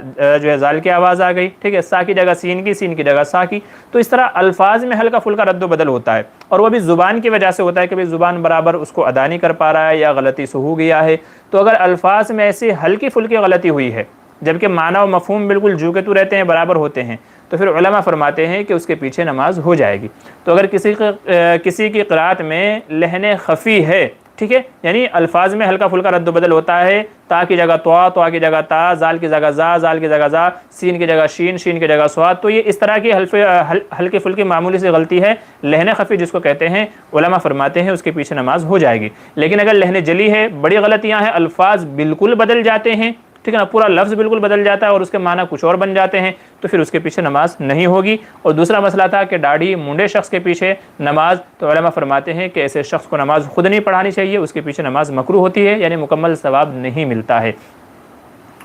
جو ہے زال کی آواز آ گئی، ٹھیک ہے، سا کی جگہ سین کی، سین کی جگہ سا کی۔ تو اس طرح الفاظ میں ہلکا پھلکا رد و بدل ہوتا ہے، اور وہ بھی زبان کی وجہ سے ہوتا ہے کہ بھی زبان برابر اس کو ادا نہیں کر پا رہا ہے یا غلطی سے ہو گیا ہے۔ تو اگر الفاظ میں ایسی ہلکی پھلکی غلطی ہوئی ہے جبکہ معنی و مفہوم بالکل جو کہ تو رہتے ہیں، برابر ہوتے ہیں، تو پھر علماء فرماتے ہیں کہ اس کے پیچھے نماز ہو جائے گی۔ تو اگر کسی کی قراءت میں لہن خفی ہے، ٹھیک ہے، یعنی الفاظ میں ہلکا پھلکا رد و بدل ہوتا ہے، تا کی جگہ توا، توا کی جگہ تا، زال کی جگہ زا، زال کی جگہ زا، سین کی جگہ شین، شین کی جگہ سواد، تو یہ اس طرح کی ہلکی پھلکی معمولی سی غلطی ہے، لہن خفی جس کو کہتے ہیں، علماء فرماتے ہیں اس کے پیچھے نماز ہو جائے گی۔ لیکن اگر لہن جلی ہے، بڑی غلطیاں ہیں، الفاظ بالکل بدل جاتے ہیں، ٹھیک ہے نا، پورا لفظ بالکل بدل جاتا ہے اور اس کے معنی کچھ اور بن جاتے ہیں، تو پھر اس کے پیچھے نماز نہیں ہوگی۔ اور دوسرا مسئلہ تھا کہ داڑھی منڈے شخص کے پیچھے نماز، تو علماء فرماتے ہیں کہ ایسے شخص کو نماز خود نہیں پڑھانی چاہیے، اس کے پیچھے نماز مکروہ ہوتی ہے، یعنی مکمل ثواب نہیں ملتا ہے۔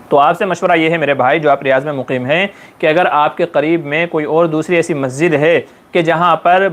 تو آپ سے مشورہ یہ ہے میرے بھائی جو آپ ریاض میں مقیم ہیں، کہ اگر آپ کے قریب میں کوئی اور دوسری ایسی مسجد ہے کہ جہاں پر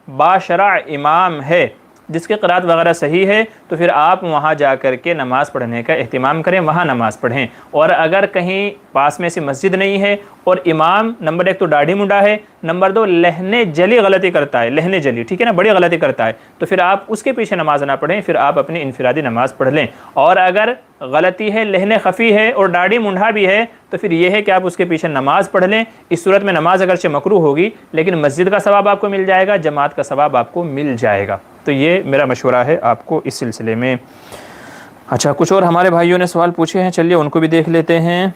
باشرع امام ہے جس کی قرات وغیرہ صحیح ہے، تو پھر آپ وہاں جا کر کے نماز پڑھنے کا اہتمام کریں، وہاں نماز پڑھیں۔ اور اگر کہیں پاس میں ایسی مسجد نہیں ہے اور امام نمبر 1 تو داڑھی منڈا ہے، نمبر 2 لہن جلی غلطی کرتا ہے، لہن جلی، ٹھیک ہے نا، بڑی غلطی کرتا ہے، تو پھر آپ اس کے پیچھے نماز نہ پڑھیں، پھر آپ اپنی انفرادی نماز پڑھ لیں۔ اور اگر غلطی ہے لہن خفی ہے اور داڑھی منڈا بھی ہے، تو پھر یہ ہے کہ آپ اس کے پیچھے نماز پڑھ لیں۔ اس صورت میں نماز اگرچہ مکروہ ہوگی لیکن مسجد کا ثواب آپ کو مل جائے گا، جماعت کا ثواب آپ کو مل جائے گا۔ تو یہ میرا مشورہ ہے آپ کو اس سلسلے میں۔ اچھا، کچھ اور ہمارے بھائیوں نے سوال پوچھے ہیں، چلیے ان کو بھی دیکھ لیتے ہیں،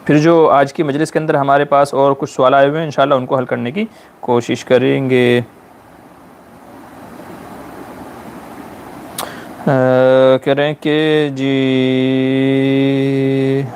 پھر جو آج کی مجلس کے اندر ہمارے پاس اور کچھ سوال آئے ہوئے ہیں انشاءاللہ ان کو حل کرنے کی کوشش کریں گے۔ کہہ رہے ہیں کہ جی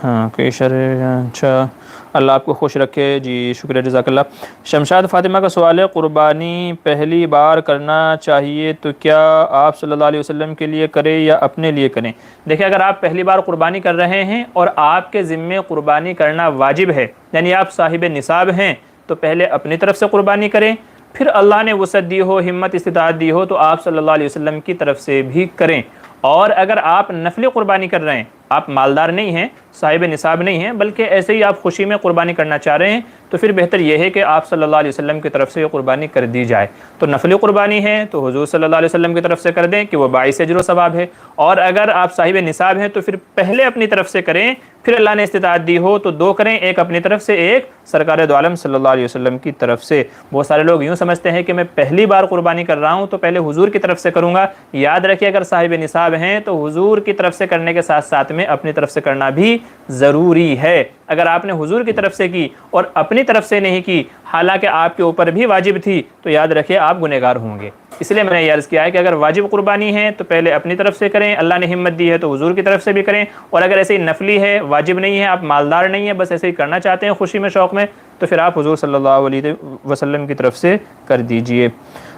ہاں کوئی اچھا، اللہ آپ کو خوش رکھے جی، شکریہ، جزاک اللہ۔ شمشاد فاطمہ کا سوال ہے، قربانی پہلی بار کرنا چاہیے تو کیا آپ صلی اللہ علیہ وسلم کے لیے کریں یا اپنے لیے کریں؟ دیکھیں، اگر آپ پہلی بار قربانی کر رہے ہیں اور آپ کے ذمے قربانی کرنا واجب ہے، یعنی آپ صاحب نصاب ہیں، تو پہلے اپنی طرف سے قربانی کریں، پھر اللہ نے وسعت دی ہو، ہمت استطاعت دی ہو تو آپ صلی اللہ علیہ وسلم کی طرف سے بھی کریں۔ اور اگر آپ نفلی قربانی کر رہے ہیں، آپ مالدار نہیں ہیں، صاحب نصاب نہیں ہیں، بلکہ ایسے ہی آپ خوشی میں قربانی کرنا چاہ رہے ہیں، تو پھر بہتر یہ ہے کہ آپ صلی اللہ علیہ وسلم کی طرف سے یہ قربانی کر دی جائے۔ تو نفلی قربانی ہے تو حضور صلی اللہ علیہ وسلم کی طرف سے کر دیں کہ وہ باعث اجر و ثواب ہے، اور اگر آپ صاحب نصاب ہیں تو پھر پہلے اپنی طرف سے کریں، پھر اللہ نے استطاعت دی ہو تو 2 کریں، ایک اپنی طرف سے، ایک سرکار دو عالم صلی اللہ علیہ وسلم کی طرف سے۔ بہت سارے لوگ یوں سمجھتے ہیں کہ میں پہلی بار قربانی کر رہا ہوں تو پہلے حضور کی طرف سے کروں گا۔ یاد رکھیے، اگر صاحب نصاب ہیں تو حضور کی طرف سے کرنے کے ساتھ ساتھ میں اپنی طرف سے کرنا بھی ضروری ہے۔ اگر آپ نے حضور کی طرف سے کی اور اپنی طرف سے نہیں کی، حالانکہ آپ کے اوپر بھی واجب تھی، تو یاد رکھیے آپ گنہگار ہوں گے۔ اس لیے میں نے یہ عرض کیا ہے کہ اگر واجب قربانی ہے تو پہلے اپنی طرف سے کریں، اللہ نے ہمت دی ہے تو حضور کی طرف سے بھی کریں، اور اگر ایسے ہی نفلی ہے، واجب نہیں ہے، آپ مالدار نہیں ہیں، بس ایسے ہی کرنا چاہتے ہیں خوشی میں، شوق میں، تو پھر آپ حضور صلی اللہ علیہ وسلم کی طرف سے کر دیجئے۔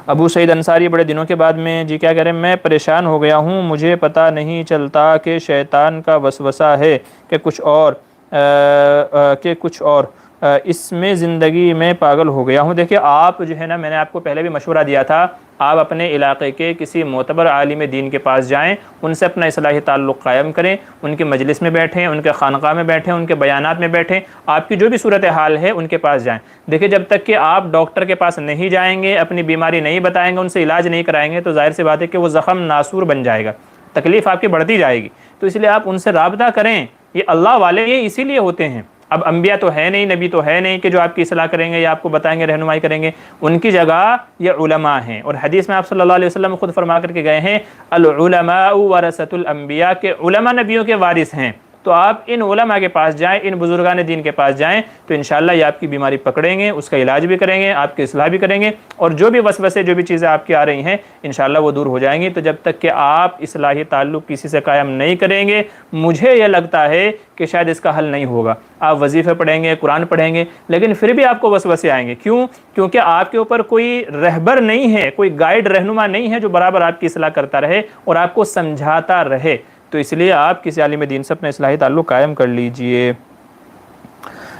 ابو سعید انصاری بڑے دنوں کے بعد میں جی کیا کہہ رہے ہیں، میں پریشان ہو گیا ہوں، مجھے پتہ نہیں چلتا کہ شیطان کا وسوسہ ہے کہ کچھ اور، کہ کچھ اور اس میں زندگی میں پاگل ہو گیا ہوں. دیکھیے آپ جو ہے نا، میں نے آپ کو پہلے بھی مشورہ دیا تھا، آپ اپنے علاقے کے کسی معتبر عالم دین کے پاس جائیں، ان سے اپنا اصلاحی تعلق قائم کریں، ان کے مجلس میں بیٹھیں، ان کے خانقاہ میں بیٹھیں، ان کے بیانات میں بیٹھیں، آپ کی جو بھی صورتحال ہے ان کے پاس جائیں. دیکھیں جب تک کہ آپ ڈاکٹر کے پاس نہیں جائیں گے، اپنی بیماری نہیں بتائیں گے، ان سے علاج نہیں کرائیں گے، تو ظاہر سی بات ہے کہ وہ زخم ناسور بن جائے گا، تکلیف آپ کی بڑھتی جائے گی. تو اس لیے آپ ان سے رابطہ کریں. یہ اللہ والے یہ اسی لیے ہوتے ہیں. اب انبیاء تو ہے نہیں، نبی تو ہے نہیں کہ جو آپ کی اصلاح کریں گے یا آپ کو بتائیں گے، رہنمائی کریں گے. ان کی جگہ یہ علماء ہیں. اور حدیث میں آپ صلی اللہ علیہ وسلم خود فرما کر کے گئے ہیں، العلماء ورثۃ الانبیاء، کہ علماء نبیوں کے وارث ہیں. تو آپ ان علماء کے پاس جائیں، ان بزرگان دین کے پاس جائیں، تو انشاءاللہ یہ آپ کی بیماری پکڑیں گے، اس کا علاج بھی کریں گے، آپ کی اصلاح بھی کریں گے، اور جو بھی وسوسے، جو بھی چیزیں آپ کی آ رہی ہیں انشاءاللہ وہ دور ہو جائیں گی. تو جب تک کہ آپ اصلاحی تعلق کسی سے قائم نہیں کریں گے، مجھے یہ لگتا ہے کہ شاید اس کا حل نہیں ہوگا. آپ وظیفے پڑھیں گے، قرآن پڑھیں گے، لیکن پھر بھی آپ کو وسوسے آئیں گے. کیوں؟ کیونکہ آپ کے اوپر کوئی رہبر نہیں ہے، کوئی گائیڈ، رہنما نہیں ہے جو برابر آپ کی اصلاح کرتا رہے اور آپ کو سمجھاتا رہے. تو اس لیے آپ کسی عالم دین سے اپنا اصلاحی تعلق قائم کر لیجئے.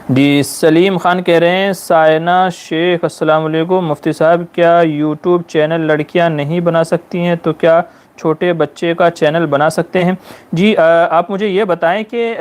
جی سلیم خان کہہ رہے ہیں، سائنہ شیخ السلام علیکم، مفتی صاحب کیا یوٹیوب چینل لڑکیاں نہیں بنا سکتی ہیں؟ تو کیا چھوٹے بچے کا چینل بنا سکتے ہیں؟ جی آپ مجھے یہ بتائیں کہ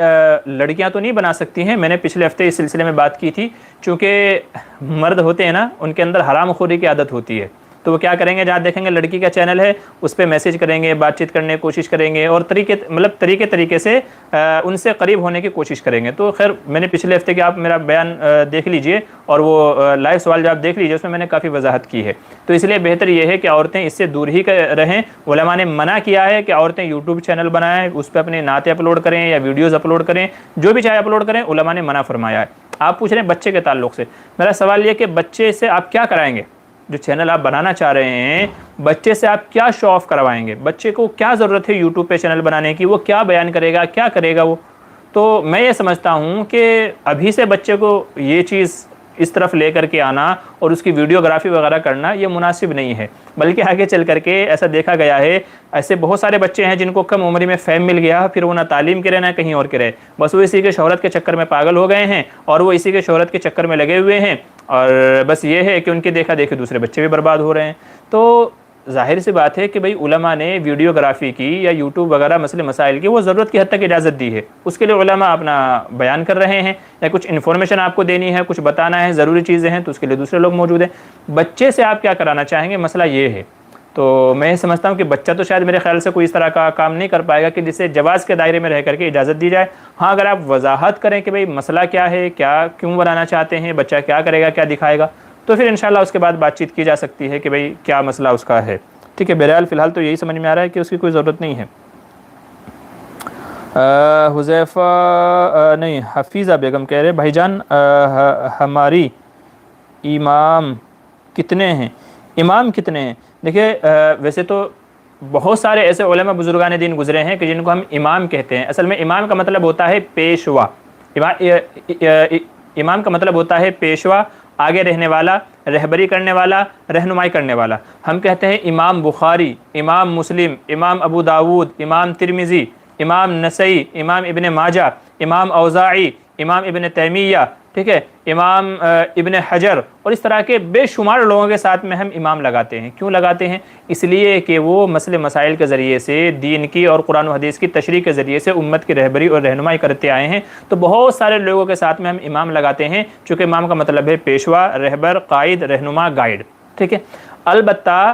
لڑکیاں تو نہیں بنا سکتی ہیں. میں نے پچھلے ہفتے اس سلسلے میں بات کی تھی. چونکہ مرد ہوتے ہیں نا، ان کے اندر حرام خوری کی عادت ہوتی ہے. تو وہ کیا کریں گے، جہاں دیکھیں گے لڑکی کا چینل ہے اس پہ میسج کریں گے، بات چیت کرنے کی کوشش کریں گے، اور طریقے سے ان سے قریب ہونے کی کوشش کریں گے. تو خیر میں نے پچھلے ہفتے کے آپ میرا بیان دیکھ لیجئے اور وہ لائیو سوال جواب دیکھ لیجئے، اس میں نے کافی وضاحت کی ہے. تو اس لیے بہتر یہ ہے کہ عورتیں اس سے دور ہی رہیں. علماء نے منع کیا ہے کہ عورتیں یوٹیوب چینل بنائیں، اس پہ اپنے نعتیں اپلوڈ کریں یا ویڈیوز اپلوڈ کریں، جو بھی چاہے اپلوڈ کریں، علماء نے منع فرمایا ہے. آپ پوچھ رہے ہیں بچے کے تعلق سے، میرا سوال یہ کہ بچے سے آپ کیا کرائیں گے؟ جو چینل آپ بنانا چاہ رہے ہیں، بچے سے آپ کیا شو آف کروائیں گے؟ بچے کو کیا ضرورت ہے یوٹیوب پہ چینل بنانے کی؟ وہ کیا بیان کرے گا، کیا کرے گا وہ؟ تو میں یہ سمجھتا ہوں کہ ابھی سے بچے کو یہ چیز اس طرف لے کر کے آنا اور اس کی ویڈیوگرافی وغیرہ کرنا یہ مناسب نہیں ہے. بلکہ آگے چل کر کے ایسا دیکھا گیا ہے، ایسے بہت سارے بچے ہیں جن کو کم عمری میں فیم مل گیا، پھر وہ نہ تعلیم کے رہے نہ کہیں اور کے رہے، بس وہ اسی کے شہرت کے چکر میں پاگل ہو گئے ہیں اور وہ اسی کے شہرت کے چکر میں لگے ہوئے ہیں، اور بس یہ ہے کہ ان کی دیکھا دیکھے دوسرے بچے بھی برباد ہو رہے ہیں. تو ظاہر سی بات ہے کہ بھئی علماء نے ویڈیوگرافی کی یا یوٹیوب وغیرہ مسئلے مسائل کی وہ ضرورت کی حد تک اجازت دی ہے. اس کے لیے علماء اپنا بیان کر رہے ہیں، یا کچھ انفارمیشن آپ کو دینی ہے، کچھ بتانا ہے، ضروری چیزیں ہیں، تو اس کے لیے دوسرے لوگ موجود ہیں. بچے سے آپ کیا کرانا چاہیں گے، مسئلہ یہ ہے. تو میں سمجھتا ہوں کہ بچہ تو شاید میرے خیال سے کوئی اس طرح کا کام نہیں کر پائے گا کہ جسے جواز کے دائرے میں رہ کر کے اجازت دی جائے. ہاں اگر آپ وضاحت کریں کہ بھئی مسئلہ کیا ہے، کیا کیوں بنانا چاہتے ہیں، بچہ کیا کرے گا، کیا دکھائے گا، تو پھر انشاءاللہ اس کے بعد بات چیت کی جا سکتی ہے کہ بھئی کیا مسئلہ اس کا ہے. ٹھیک ہے، بہرحال فی الحال تو یہی سمجھ میں آ رہا ہے کہ اس کی کوئی ضرورت نہیں ہے. حذیفہ نہیں، حفیظہ بیگم کہہ رہے بھائی جان ہماری امام کتنے ہیں؟ امام کتنے ہیں؟ دیکھیے ویسے تو بہت سارے ایسے علماء بزرگان دین گزرے ہیں کہ جن کو ہم امام کہتے ہیں. اصل میں امام کا مطلب ہوتا ہے پیشوا. امام کا مطلب ہوتا ہے پیشوا، آگے رہنے والا، رہبری کرنے والا، رہنمائی کرنے والا. ہم کہتے ہیں امام بخاری، امام مسلم، امام ابو داود، امام ترمذی، امام نسائی، امام ابن ماجہ، امام اوزاعی، امام ابن تیمیہ، ٹھیک ہے، امام ابن حجر، اور اس طرح کے بے شمار لوگوں کے ساتھ میں ہم امام لگاتے ہیں. کیوں لگاتے ہیں؟ اس لیے کہ وہ مسئلے مسائل کے ذریعے سے، دین کی اور قرآن و حدیث کی تشریح کے ذریعے سے امت کی رہبری اور رہنمائی کرتے آئے ہیں. تو بہت سارے لوگوں کے ساتھ میں ہم امام لگاتے ہیں، چونکہ امام کا مطلب ہے پیشوا، رہبر، قائد، رہنما، گائیڈ. ٹھیک ہے. البتہ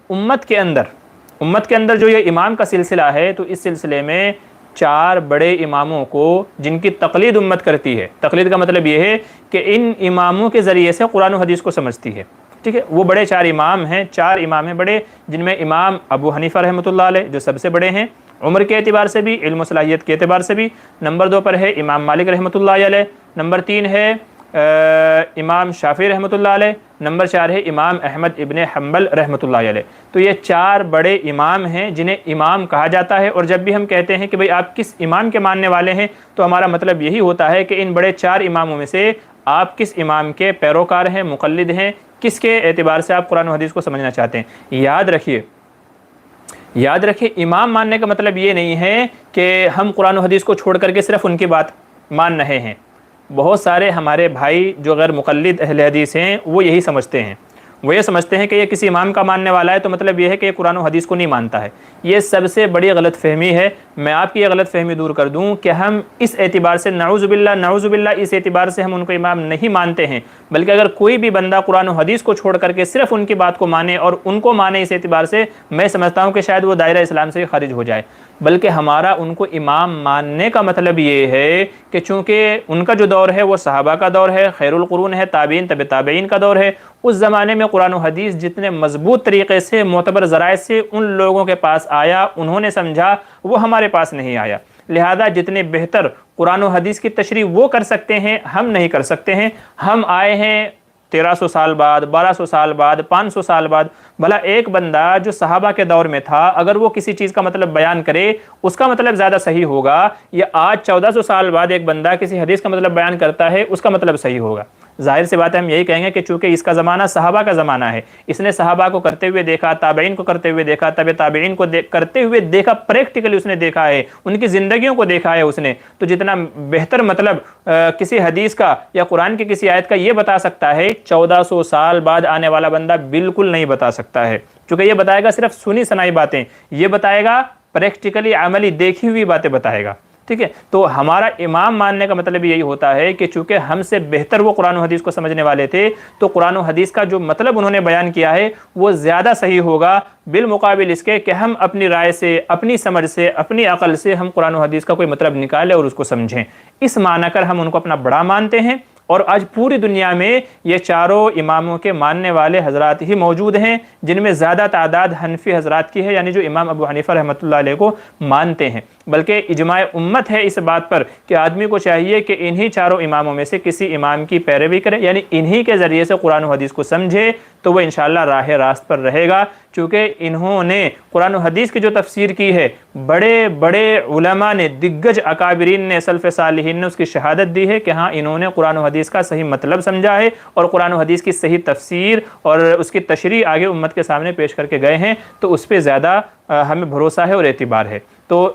امت کے اندر جو یہ امام کا سلسلہ ہے، تو اس سلسلے میں 4 بڑے اماموں کو جن کی تقلید امت کرتی ہے. تقلید کا مطلب یہ ہے کہ ان اماموں کے ذریعے سے قرآن و حدیث کو سمجھتی ہے. ٹھیک ہے. وہ بڑے 4 امام ہیں، 4 امام ہیں بڑے، جن میں امام ابو حنیفہ رحمۃ اللہ علیہ جو سب سے بڑے ہیں، عمر کے اعتبار سے بھی، علم و صلاحیت کے اعتبار سے بھی. نمبر 2 پر ہے امام مالک رحمۃ اللہ علیہ. نمبر 3 ہے امام شافعی رحمۃ اللہ علیہ. نمبر 4 ہے امام احمد ابن حنبل رحمۃ اللہ علیہ. تو یہ 4 بڑے امام ہیں جنہیں امام کہا جاتا ہے. اور جب بھی ہم کہتے ہیں کہ بھئی آپ کس امام کے ماننے والے ہیں، تو ہمارا مطلب یہی ہوتا ہے کہ ان بڑے 4 اماموں میں سے آپ کس امام کے پیروکار ہیں، مقلد ہیں، کس کے اعتبار سے آپ قرآن و حدیث کو سمجھنا چاہتے ہیں. یاد رکھیے امام ماننے کا مطلب یہ نہیں ہے کہ ہم قرآن و حدیث کو چھوڑ کر کے صرف ان کی بات مان رہے ہیں۔ بہت سارے ہمارے بھائی جو غیر مقلد اہل حدیث ہیں وہ یہی سمجھتے ہیں، وہ یہ سمجھتے ہیں کہ یہ کسی امام کا ماننے والا ہے تو مطلب یہ ہے کہ یہ قرآن و حدیث کو نہیں مانتا ہے۔ یہ سب سے بڑی غلط فہمی ہے۔ میں آپ کی یہ غلط فہمی دور کر دوں کہ ہم اس اعتبار سے نعوذ باللہ اس اعتبار سے ہم ان کو امام نہیں مانتے ہیں، بلکہ اگر کوئی بھی بندہ قرآن و حدیث کو چھوڑ کر کے صرف ان کی بات کو مانے اور ان کو مانے اس اعتبار سے، میں سمجھتا ہوں کہ شاید وہ دائرہ اسلام سے خارج ہو جائے۔ بلکہ ہمارا ان کو امام ماننے کا مطلب یہ ہے کہ چونکہ ان کا جو دور ہے وہ صحابہ کا دور ہے، خیر القرون ہے، تابعین تبع تابعین کا دور ہے، اس زمانے میں قرآن و حدیث جتنے مضبوط طریقے سے معتبر ذرائع سے ان لوگوں کے پاس آیا، انہوں نے سمجھا، وہ ہمارے پاس نہیں آیا۔ لہذا جتنے بہتر قرآن و حدیث کی تشریح وہ کر سکتے ہیں ہم نہیں کر سکتے ہیں۔ ہم آئے ہیں 1300 سال بعد، 1200 سال بعد، 500 سال بعد۔ بھلا ایک بندہ جو صحابہ کے دور میں تھا اگر وہ کسی چیز کا مطلب بیان کرے اس کا مطلب زیادہ صحیح ہوگا، یا آج 1400 سال بعد ایک بندہ کسی حدیث کا مطلب بیان کرتا ہے اس کا مطلب صحیح ہوگا؟ ظاہر سی بات ہے ہم یہی کہیں گے کہ چونکہ اس کا زمانہ صحابہ کا زمانہ ہے، اس نے صحابہ کو کرتے ہوئے دیکھا، تابعین کو کرتے ہوئے دیکھا، تبع تابعین کو کرتے ہوئے دیکھا، پریکٹیکلی اس نے دیکھا ہے، ان کی زندگیوں کو دیکھا ہے اس نے، تو جتنا بہتر مطلب کسی حدیث کا یا قرآن کی کسی آیت کا یہ بتا سکتا ہے، 1400 سال بعد آنے والا بندہ بالکل نہیں بتا سکتا ہے۔ چونکہ یہ بتائے گا صرف سنی سنائی باتیں، یہ بتائے گا پریکٹیکلی عملی دیکھی ہوئی باتیں بتائے گا، ٹھیک ہے؟ تو ہمارا امام ماننے کا مطلب یہی ہوتا ہے کہ چونکہ ہم سے بہتر وہ قرآن و حدیث کو سمجھنے والے تھے تو قرآن و حدیث کا جو مطلب انہوں نے بیان کیا ہے وہ زیادہ صحیح ہوگا بالمقابل اس کے کہ ہم اپنی رائے سے، اپنی سمجھ سے، اپنی عقل سے ہم قرآن و حدیث کا کوئی مطلب نکالیں اور اس کو سمجھیں۔ اس معنی کر ہم ان کو اپنا بڑا مانتے ہیں، اور آج پوری دنیا میں یہ چاروں اماموں کے ماننے والے حضرات ہی موجود ہیں، جن میں زیادہ تعداد حنفی حضرات کی ہے، یعنی جو امام ابو حنیفہ رحمۃ اللہ علیہ کو مانتے ہیں۔ بلکہ اجماع امت ہے اس بات پر کہ آدمی کو چاہیے کہ انہی چاروں اماموں میں سے کسی امام کی پیروی کرے، یعنی انہی کے ذریعے سے قرآن و حدیث کو سمجھے تو وہ انشاءاللہ راہ راست پر رہے گا، چونکہ انہوں نے قرآن و حدیث کی جو تفسیر کی ہے بڑے بڑے علماء نے، دگج اکابرین نے، سلف صالحین نے اس کی شہادت دی ہے کہ ہاں انہوں نے قرآن و حدیث کا صحیح مطلب سمجھا ہے اور قرآن و حدیث کی صحیح تفسیر اور اس کی تشریح آگے امت کے سامنے پیش کر کے گئے ہیں، تو اس پہ زیادہ ہمیں بھروسہ ہے اور اعتبار ہے۔ تو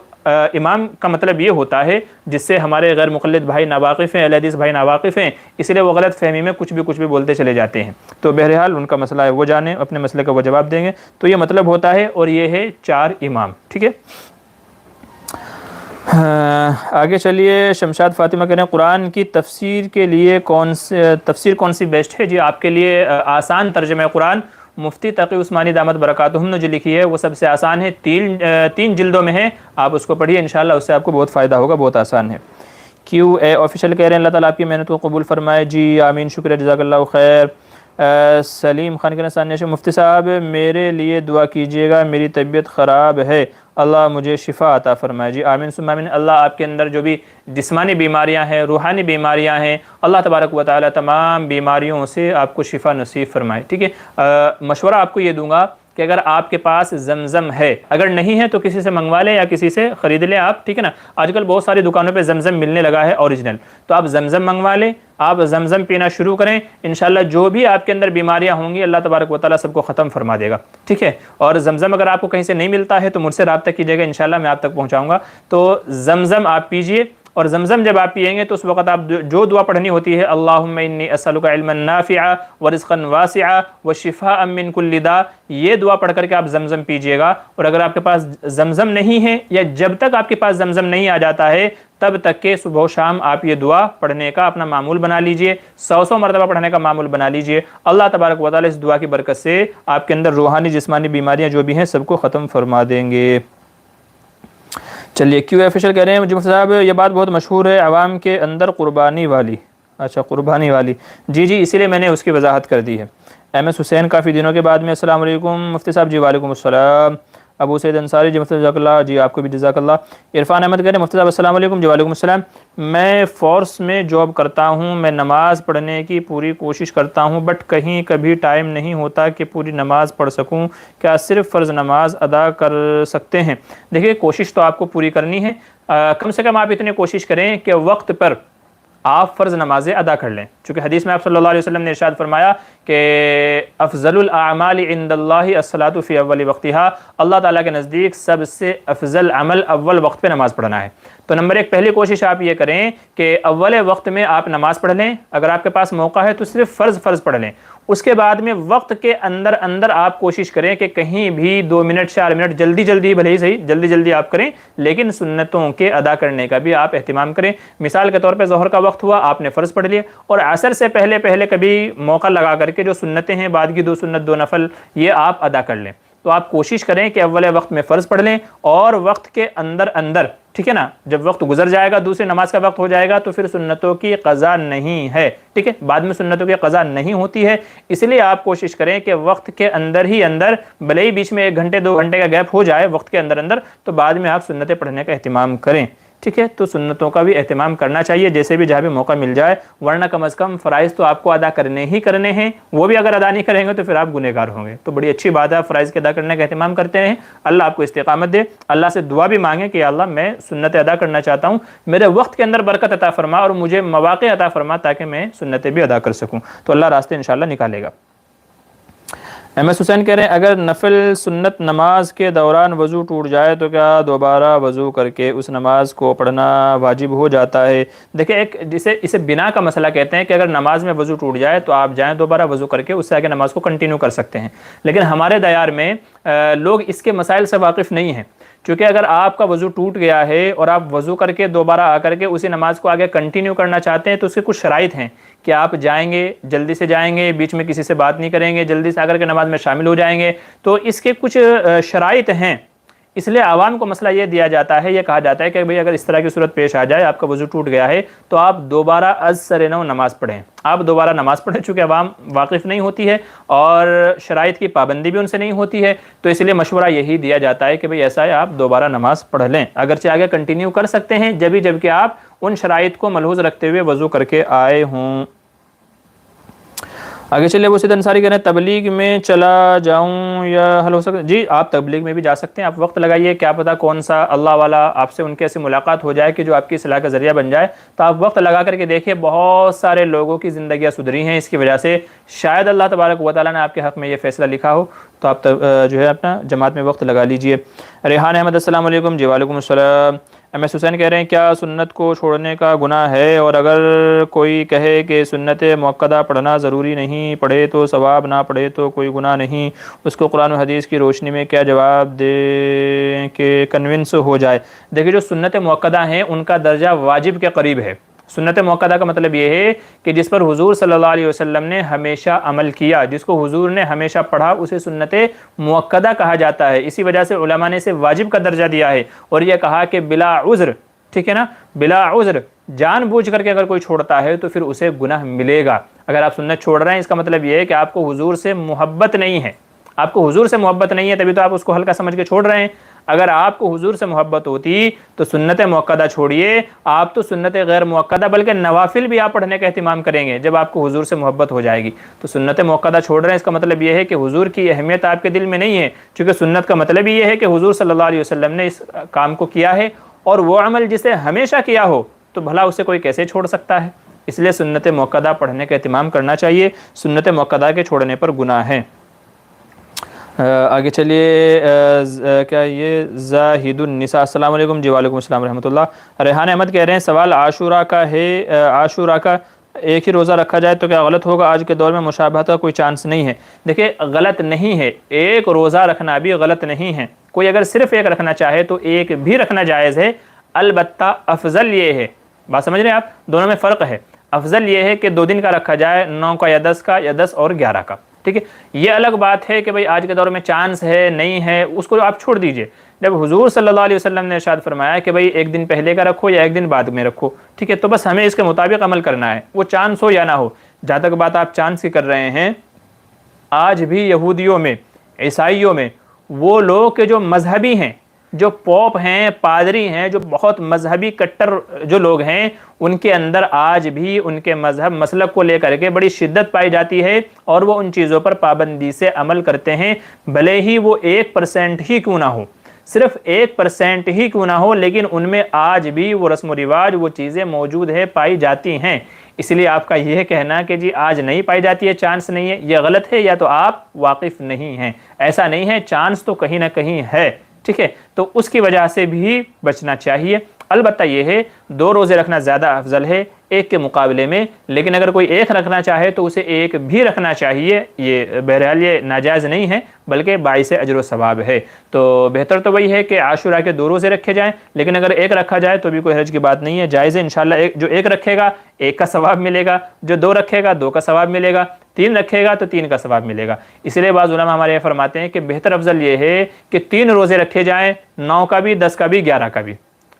امام کا مطلب یہ ہوتا ہے جس سے ہمارے غیر مقلد بھائی ناواقف ہیں، اہل حدیث بھائی ناواقف ہیں، اس لیے وہ غلط فہمی میں کچھ بھی بولتے چلے جاتے ہیں۔ تو بہرحال ان کا مسئلہ ہے، وہ جانیں، اپنے مسئلے کا وہ جواب دیں گے۔ تو یہ مطلب ہوتا ہے، اور یہ ہے 4 امام، ٹھیک ہے؟ آگے چلیے، شمشاد فاطمہ کہہ رہے ہیں قرآن کی تفسیر کے لیے تفسیر کون سی بیسٹ ہے؟ جی آپ کے لیے آسان ترجمہ قرآن مفتی تقی عثمانی دامت برکاتہم نے جو لکھی ہے وہ سب سے آسان ہے، 3 جلدوں میں ہے، آپ اس کو پڑھیے، انشاءاللہ اس سے آپ کو بہت فائدہ ہوگا، بہت آسان ہے۔ کیو اے آفیشیل کہہ رہے ہیں اللہ تعالیٰ آپ کی محنت کو قبول فرمائے۔ جی آمین، شکریہ، جزاک اللہ خیر۔ سلیم خان کے سانیہ مفتی صاحب میرے لیے دعا کیجیے گا، میری طبیعت خراب ہے، اللہ مجھے شفا عطا فرمائے۔ جی آمین ثم آمین، اللہ آپ کے اندر جو بھی جسمانی بیماریاں ہیں، روحانی بیماریاں ہیں، اللہ تبارک و تعالیٰ تمام بیماریوں سے آپ کو شفا نصیب فرمائے، ٹھیک ہے؟ مشورہ آپ کو یہ دوں گا کہ اگر آپ کے پاس زمزم ہے، اگر نہیں ہے تو کسی سے منگوا لیں یا کسی سے خرید لیں آپ، ٹھیک ہے نا؟ آج کل بہت ساری دکانوں پہ زمزم ملنے لگا ہے اوریجنل، تو آپ زمزم منگوا لیں، آپ زمزم پینا شروع کریں، انشاءاللہ جو بھی آپ کے اندر بیماریاں ہوں گی اللہ تبارک و تعالیٰ سب کو ختم فرما دے گا، ٹھیک ہے؟ اور زمزم اگر آپ کو کہیں سے نہیں ملتا ہے تو مجھ سے رابطہ کیجیے گا، انشاءاللہ میں آپ تک پہنچاؤں گا۔ تو زمزم آپ پیجئے، اور زمزم جب آپ پیئیں گے تو اس وقت آپ جو دعا پڑھنی ہوتی ہے، اللہم انی اسألک علما نافعا ورزقا واسعا وشفاء من کل داء، یہ دعا پڑھ کر کے آپ زمزم پیجئے گا۔ اور اگر آپ کے پاس زمزم نہیں ہے، یا جب تک آپ کے پاس زمزم نہیں آ جاتا ہے تب تک کہ صبح و شام آپ یہ دعا پڑھنے کا اپنا معمول بنا لیجئے، 100 مرتبہ پڑھنے کا معمول بنا لیجئے۔ اللہ تبارک و تعالیٰ اس دعا کی برکت سے آپ کے اندر روحانی جسمانی بیماریاں جو بھی ہیں سب کو ختم فرما دیں گے۔ چلیے، کیو آفیشیل کہہ رہے ہیں مفتی صاحب یہ بات بہت مشہور ہے عوام کے اندر قربانی والی، اچھا قربانی والی، جی اسی لیے میں نے اس کی وضاحت کر دی ہے۔ ایم ایس حسین کافی دنوں کے بعد میں، السلام علیکم مفتی صاحب۔ جی وعلیکم السلام۔ ابو سعید انصاری، جی مفتی جزاک اللہ، جی آپ کو بھی جزاک اللہ۔ عرفان احمد کہہ رہے ہیں مفتی صاحب السلام علیکم۔ جی وعلیکم السلام۔ میں فورس میں جاب کرتا ہوں، میں نماز پڑھنے کی پوری کوشش کرتا ہوں بٹ کہیں کبھی ٹائم نہیں ہوتا کہ پوری نماز پڑھ سکوں، کیا صرف فرض نماز ادا کر سکتے ہیں؟ دیکھیے کوشش تو آپ کو پوری کرنی ہے، کم سے کم آپ اتنی کوشش کریں کہ وقت پر آپ فرض نمازیں ادا کر لیں، چونکہ حدیث میں آپ صلی اللہ علیہ وسلم نے ارشاد فرمایا کہ افضل الاعمال عند اللہ الصلاۃ فی اول وقتہا، اللہ تعالیٰ کے نزدیک سب سے افضل عمل اول وقت پہ نماز پڑھنا ہے۔ تو نمبر ایک پہلی کوشش آپ یہ کریں کہ اول وقت میں آپ نماز پڑھ لیں، اگر آپ کے پاس موقع ہے تو صرف فرض پڑھ لیں۔ اس کے بعد میں وقت کے اندر آپ کوشش کریں کہ کہیں بھی 2 منٹ 4 منٹ جلدی بھلے ہی صحیح جلدی آپ کریں، لیکن سنتوں کے ادا کرنے کا بھی آپ اہتمام کریں۔ مثال کے طور پہ ظہر کا وقت ہوا، آپ نے فرض پڑھ لیے، اور عصر سے پہلے کبھی موقع لگا کر کے جو سنتیں ہیں بعد کی 2 سنت 2 نفل یہ آپ ادا کر لیں۔ تو آپ کوشش کریں کہ اول وقت میں فرض پڑھ لیں، اور وقت کے اندر ٹھیک ہے نا، جب وقت گزر جائے گا دوسری نماز کا وقت ہو جائے گا تو پھر سنتوں کی قضا نہیں ہے، ٹھیک ہے، بعد میں سنتوں کی قضا نہیں ہوتی ہے۔ اس لیے آپ کوشش کریں کہ وقت کے اندر بھلے ہی بیچ میں 1 گھنٹے 2 گھنٹے کا گیپ ہو جائے وقت کے اندر تو بعد میں آپ سنتیں پڑھنے کا اہتمام کریں، ٹھیک ہے۔ تو سنتوں کا بھی اہتمام کرنا چاہیے جیسے بھی جہاں بھی موقع مل جائے، ورنہ کم از کم فرائض تو آپ کو ادا کرنے ہی کرنے ہیں، وہ بھی اگر ادا نہیں کریں گے تو پھر آپ گنہگار ہوں گے۔ تو بڑی اچھی بات ہے آپ فرائض کے ادا کرنے کا اہتمام کرتے ہیں، اللہ آپ کو استقامت دے۔ اللہ سے دعا بھی مانگیں کہ یا اللہ میں سنتیں ادا کرنا چاہتا ہوں، میرے وقت کے اندر برکت عطا فرما اور مجھے مواقع عطا فرما تاکہ میں سنتیں بھی ادا کر سکوں، تو اللہ راستے انشاءاللہ نکالے گا۔ ایم ایس حسین کہہ رہے ہیں اگر نفل سنت نماز کے دوران وضو ٹوٹ جائے تو کیا دوبارہ وضو کر کے اس نماز کو پڑھنا واجب ہو جاتا ہے؟ دیکھیں ایک اسے بنا کا مسئلہ کہتے ہیں کہ اگر نماز میں وضو ٹوٹ جائے تو آپ جائیں دوبارہ وضو کر کے اس سے آگے نماز کو کنٹینیو کر سکتے ہیں، لیکن ہمارے دیار میں لوگ اس کے مسائل سے واقف نہیں ہیں، کیونکہ اگر آپ کا وضو ٹوٹ گیا ہے اور آپ وضو کر کے دوبارہ آ کر کے اسی نماز کو آگے کنٹینیو کرنا چاہتے ہیں تو اس کے کچھ شرائط ہیں کہ آپ جائیں گے جلدی سے جائیں گے، بیچ میں کسی سے بات نہیں کریں گے، جلدی سے آ کر کے نماز میں شامل ہو جائیں گے، تو اس کے کچھ شرائط ہیں۔ اس لیے عوام کو مسئلہ یہ دیا جاتا ہے، یہ کہا جاتا ہے کہ بھئی اگر اس طرح کی صورت پیش آ جائے، آپ کا وضو ٹوٹ گیا ہے تو آپ دوبارہ از سر نو نماز پڑھیں۔ آپ دوبارہ نماز پڑھیں، چونکہ عوام واقف نہیں ہوتی ہے اور شرائط کی پابندی بھی ان سے نہیں ہوتی ہے، تو اس لیے مشورہ یہی دیا جاتا ہے کہ بھئی ایسا ہے آپ دوبارہ نماز پڑھ لیں، اگرچہ آگے کنٹینیو کر سکتے ہیں جب کہ آپ ان شرائط کو ملحوظ رکھتے ہوئے وضو کر کے آئے ہوں۔ آگے چلیے وہ سید انصاری کہہ رہے ہیں تبلیغ میں چلا جاؤں یا حل ہو سکتا ہے؟ جی آپ تبلیغ میں بھی جا سکتے ہیں، آپ وقت لگائیے، کیا پتہ کون سا اللہ والا آپ سے ان کے ایسی ملاقات ہو جائے کہ جو آپ کی اصلاح کا ذریعہ بن جائے، تو آپ وقت لگا کر کے دیکھیے، بہت سارے لوگوں کی زندگیاں سدھری ہیں اس کی وجہ سے، شاید اللہ تبارک و تعالیٰ نے آپ کے حق میں یہ فیصلہ لکھا ہو، تو آپ جو ہے اپنا جماعت میں وقت لگا لیجئے۔ ریحان احمد السلام علیکم۔ جی وعلیکم السلام۔ ایم ایس حسین کہہ رہے ہیں کیا سنت کو چھوڑنے کا گناہ ہے، اور اگر کوئی کہے کہ سنت مؤکدہ پڑھنا ضروری نہیں، پڑھے تو ثواب، نہ پڑھے تو کوئی گناہ نہیں، اس کو قرآن و حدیث کی روشنی میں کیا جواب دیں کہ کنونس ہو جائے؟ دیکھیے جو سنت مؤکدہ ہیں ان کا درجہ واجب کے قریب ہے۔ سنت مؤکدہ کا مطلب یہ ہے کہ جس پر حضور صلی اللہ علیہ وسلم نے ہمیشہ عمل کیا، جس کو حضور نے ہمیشہ پڑھا، اسے سنت مؤکدہ کہا جاتا ہے۔ اسی وجہ سے علماء نے اسے واجب کا درجہ دیا ہے اور یہ کہا کہ بلا عذر، ٹھیک ہے نا، بلا عذر، جان بوجھ کر کے اگر کوئی چھوڑتا ہے تو پھر اسے گناہ ملے گا۔ اگر آپ سنت چھوڑ رہے ہیں اس کا مطلب یہ ہے کہ آپ کو حضور سے محبت نہیں ہے، آپ کو حضور سے محبت نہیں ہے، تبھی تو آپ اس کو ہلکا سمجھ کے چھوڑ رہے ہیں۔ اگر آپ کو حضور سے محبت ہوتی تو سنت مؤکدہ چھوڑیے، آپ تو سنت غیر مؤکدہ بلکہ نوافل بھی آپ پڑھنے کا اہتمام کریں گے جب آپ کو حضور سے محبت ہو جائے گی۔ تو سنت مؤکدہ چھوڑ رہے ہیں اس کا مطلب یہ ہے کہ حضور کی اہمیت آپ کے دل میں نہیں ہے، چونکہ سنت کا مطلب یہ ہے کہ حضور صلی اللہ علیہ وسلم نے اس کام کو کیا ہے، اور وہ عمل جسے ہمیشہ کیا ہو تو بھلا اسے کوئی کیسے چھوڑ سکتا ہے؟ اس لیے سنت مؤکدہ پڑھنے کا اہتمام کرنا چاہیے، سنت مؤکدہ کے چھوڑنے پر گناہ ہے۔ آگے چلیے کیا یہ زاہد النساء السلام علیکم۔ جی وعلیکم السلام ورحمۃ اللہ۔ ریحان احمد کہہ رہے ہیں سوال عاشورہ کا ہے، عاشورہ کا ایک ہی روزہ رکھا جائے تو کیا غلط ہوگا؟ آج کے دور میں مشابہت کا کوئی چانس نہیں ہے؟ دیکھیں غلط نہیں ہے، ایک روزہ رکھنا بھی غلط نہیں ہے، کوئی اگر صرف ایک رکھنا چاہے تو ایک بھی رکھنا جائز ہے، البتہ افضل یہ ہے، بات سمجھ رہے ہیں آپ، دونوں میں فرق ہے، افضل یہ ہے کہ 2 دن کا رکھا جائے، 9 کا یا 10 کا یا 10 اور 11 کا، ٹھیک ہے۔ یہ الگ بات ہے کہ بھئی آج کے دور میں چانس ہے نہیں ہے، اس کو آپ چھوڑ دیجئے۔ جب حضور صلی اللہ علیہ وسلم نے ارشاد فرمایا کہ بھئی 1 دن پہلے کا رکھو یا 1 دن بعد میں رکھو، ٹھیک ہے، تو بس ہمیں اس کے مطابق عمل کرنا ہے، وہ چانس ہو یا نہ ہو۔ جہاں تک بات آپ چانس کی کر رہے ہیں، آج بھی یہودیوں میں، عیسائیوں میں وہ لوگ کہ جو مذہبی ہیں، جو پوپ ہیں، پادری ہیں، جو بہت مذہبی کٹر جو لوگ ہیں، ان کے اندر آج بھی ان کے مذہب مسلک کو لے کر کے بڑی شدت پائی جاتی ہے اور وہ ان چیزوں پر پابندی سے عمل کرتے ہیں، بھلے ہی وہ 1% ہی کیوں نہ ہو۔ صرف 1% ہی کیوں نہ ہو، لیکن ان میں آج بھی وہ رسم و رواج، وہ چیزیں موجود ہے، پائی جاتی ہیں۔ اس لیے آپ کا یہ کہنا کہ جی آج نہیں پائی جاتی ہے، چانس نہیں ہے، یہ غلط ہے، یا تو آپ واقف نہیں ہیں۔ ایسا نہیں ہے، چانس تو کہیں نہ کہیں ہے، ٹھیک ہے؟ تو اس کی وجہ سے بھی بچنا چاہیے۔ البتہ یہ ہے 2 روزے رکھنا زیادہ افضل ہے ایک کے مقابلے میں، لیکن اگر کوئی ایک رکھنا چاہے تو اسے ایک بھی رکھنا چاہیے۔ یہ بہرحال یہ ناجائز نہیں ہے، بلکہ باعث اجر و ثواب ہے۔ تو بہتر تو وہی ہے کہ عاشوراء کے 2 روزے رکھے جائیں، لیکن اگر ایک رکھا جائے تو بھی کوئی حرج کی بات نہیں ہے، جائز ہے انشاءاللہ۔ جو ایک رکھے گا 1 کا ثواب ملے گا، جو 2 رکھے گا 2 کا ثواب ملے گا، 3 رکھے گا تو 3 کا ثواب ملے گا۔ اس لیے بعض علماء ہمارے یہ فرماتے ہیں کہ بہتر افضل یہ ہے کہ 3 روزے رکھے جائیں، 9 کا بھی، 10 کا بھی، 11 کا بھی،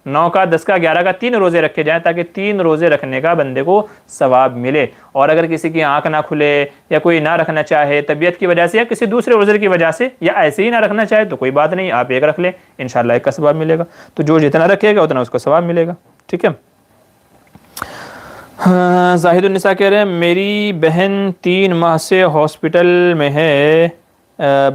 9 کا، 10 کا، 11 کا 3 روزے رکھے جائیں، تاکہ 3 روزے رکھنے کا بندے کو ثواب ملے۔ اور اگر کسی کی آنکھ نہ کھلے یا کوئی نہ رکھنا چاہے طبیعت کی وجہ سے یا کسی دوسرے عذر کی وجہ سے، یا ایسے ہی نہ رکھنا چاہے تو کوئی بات نہیں، آپ ایک رکھ لیں، انشاءاللہ 1 کا ثواب ملے گا۔ تو جو جتنا رکھے گا اتنا اس کو ثواب ملے گا، ٹھیک ہے؟ زاہد النساء کہہ رہے ہیں میری بہن 3 ماہ سے ہاسپٹل میں ہے،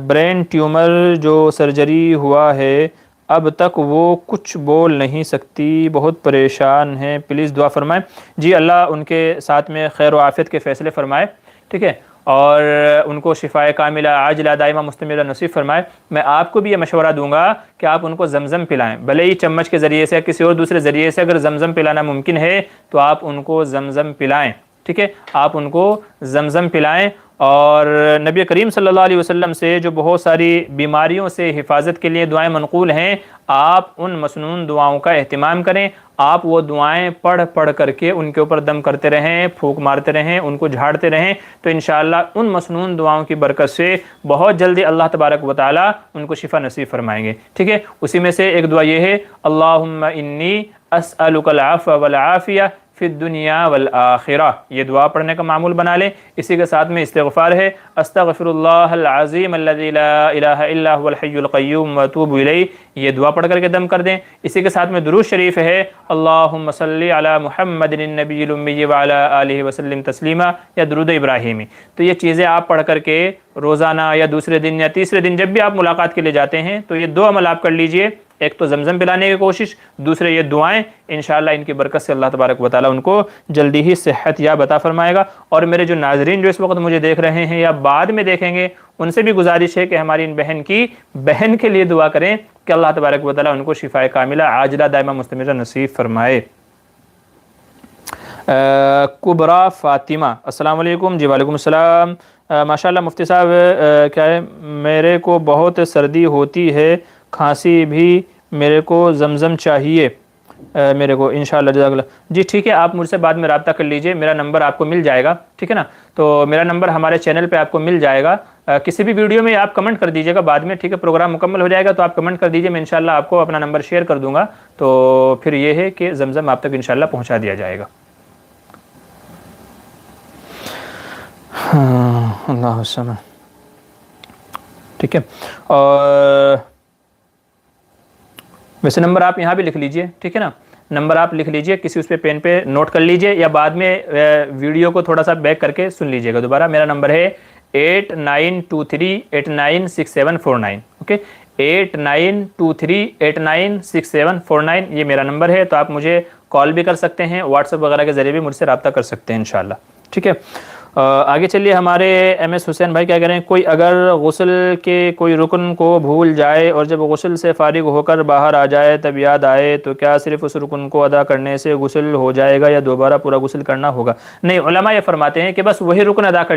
برین ٹیومر جو سرجری ہوا ہے، اب تک وہ کچھ بول نہیں سکتی، بہت پریشان ہیں، پلیز دعا فرمائیں۔ جی اللہ ان کے ساتھ میں خیر و عافیت کے فیصلے فرمائے، ٹھیک ہے، اور ان کو شفائے کاملہ عاجلہ دائمہ مستمرہ نصیب فرمائے۔ میں آپ کو بھی یہ مشورہ دوں گا کہ آپ ان کو زمزم پلائیں، بھلے ہی چمچ کے ذریعے سے یا کسی اور دوسرے ذریعے سے، اگر زمزم پلانا ممکن ہے تو آپ ان کو زمزم پلائیں، ٹھیک ہے، آپ ان کو زمزم پلائیں۔ اور نبی کریم صلی اللہ علیہ وسلم سے جو بہت ساری بیماریوں سے حفاظت کے لیے دعائیں منقول ہیں، آپ ان مسنون دعاؤں کا اہتمام کریں۔ آپ وہ دعائیں پڑھ کر کے ان کے اوپر دم کرتے رہیں، پھونک مارتے رہیں، ان کو جھاڑتے رہیں، تو انشاءاللہ ان مسنون دعاؤں کی برکت سے بہت جلدی اللہ تبارک و تعالی ان کو شفا نصیب فرمائیں گے، ٹھیک ہے؟ اسی میں سے ایک دعا یہ ہے، اللہم انی اسألک العفو والعافیہ فی الدنیا والآخرہ، یہ دعا پڑھنے کا معمول بنا لیں۔ اسی کے ساتھ میں استغفار ہے، استغفر اللہ العظیم الذی لا الہ الا هو الحی القیوم واتوب الیہ، یہ دعا پڑھ کر کے دم کر دیں۔ اسی کے ساتھ میں درود شریف ہے، اللہم صلی علی محمد النبی الامی وعلی آلہ وسلم تسلیما، یا درود ابراہیمی۔ تو یہ چیزیں آپ پڑھ کر کے روزانہ یا دوسرے دن یا تیسرے دن جب بھی آپ ملاقات کے لیے جاتے ہیں تو یہ 2 عمل آپ کر لیجئے، ایک تو زمزم پلانے کی کوشش، دوسرے یہ دعائیں، انشاءاللہ ان کی برکت سے اللہ تبارک و تعالی ان کو جلدی ہی صحت یاب عطا فرمائے گا۔ اور میرے جو ناظرین جو اس وقت مجھے دیکھ رہے ہیں یا بعد میں دیکھیں گے، ان سے بھی گزارش ہے کہ ہماری ان بہن کے لیے دعا کریں کہ اللہ تبارک و تعالی ان کو شفائے کاملہ عاجلہ دائمہ مستمرہ نصیب فرمائے۔ کبرا فاطمہ، السلام علیکم۔ جی وعلیکم السلام۔ ماشاءاللہ مفتی صاحب، کیا ہے، میرے کو بہت سردی ہوتی ہے، کھانسی بھی، میرے کو زمزم چاہیے میرے کو، انشاءاللہ جزاک اللہ۔ جی ٹھیک ہے، آپ مجھ سے بعد میں رابطہ کر لیجئے، میرا نمبر آپ کو مل جائے گا، ٹھیک ہے نا؟ تو میرا نمبر ہمارے چینل پہ آپ کو مل جائے گا، کسی بھی ویڈیو میں آپ کمنٹ کر دیجئے گا بعد میں، ٹھیک ہے؟ پروگرام مکمل ہو جائے گا تو آپ کمنٹ کر دیجئے، میں انشاءاللہ آپ کو اپنا نمبر شیئر کر دوں گا، تو پھر یہ ہے کہ زمزم آپ تک انشاءاللہ پہنچا دیا جائے گا۔ اللہ السلام، ٹھیک ہے۔ اور ویسے نمبر آپ یہاں بھی لکھ لیجئے، ٹھیک ہے نا؟ نمبر آپ لکھ لیجئے، کسی اس پہ پین پہ نوٹ کر لیجئے، یا بعد میں ویڈیو کو تھوڑا سا بیک کر کے سن لیجئے گا دوبارہ۔ میرا نمبر ہے 8923896749، اوکے؟ 8923896749، یہ میرا نمبر ہے، تو آپ مجھے کال بھی کر سکتے ہیں، واٹس ایپ وغیرہ کے ذریعے بھی مجھ سے رابطہ کر سکتے ہیں انشاءاللہ، ٹھیک ہے؟ آگے چلیے، ہمارے ایم ایس حسین بھائی کیا کہہ رہے ہیں، کوئی اگر غسل کے کوئی رکن کو بھول جائے اور جب غسل سے فارغ ہو کر باہر آ جائے تب یاد آئے تو کیا صرف اس رکن کو ادا کرنے سے غسل ہو جائے گا یا دوبارہ پورا غسل کرنا ہوگا؟ نہیں، علماء یہ فرماتے ہیں کہ بس وہی رکن ادا کر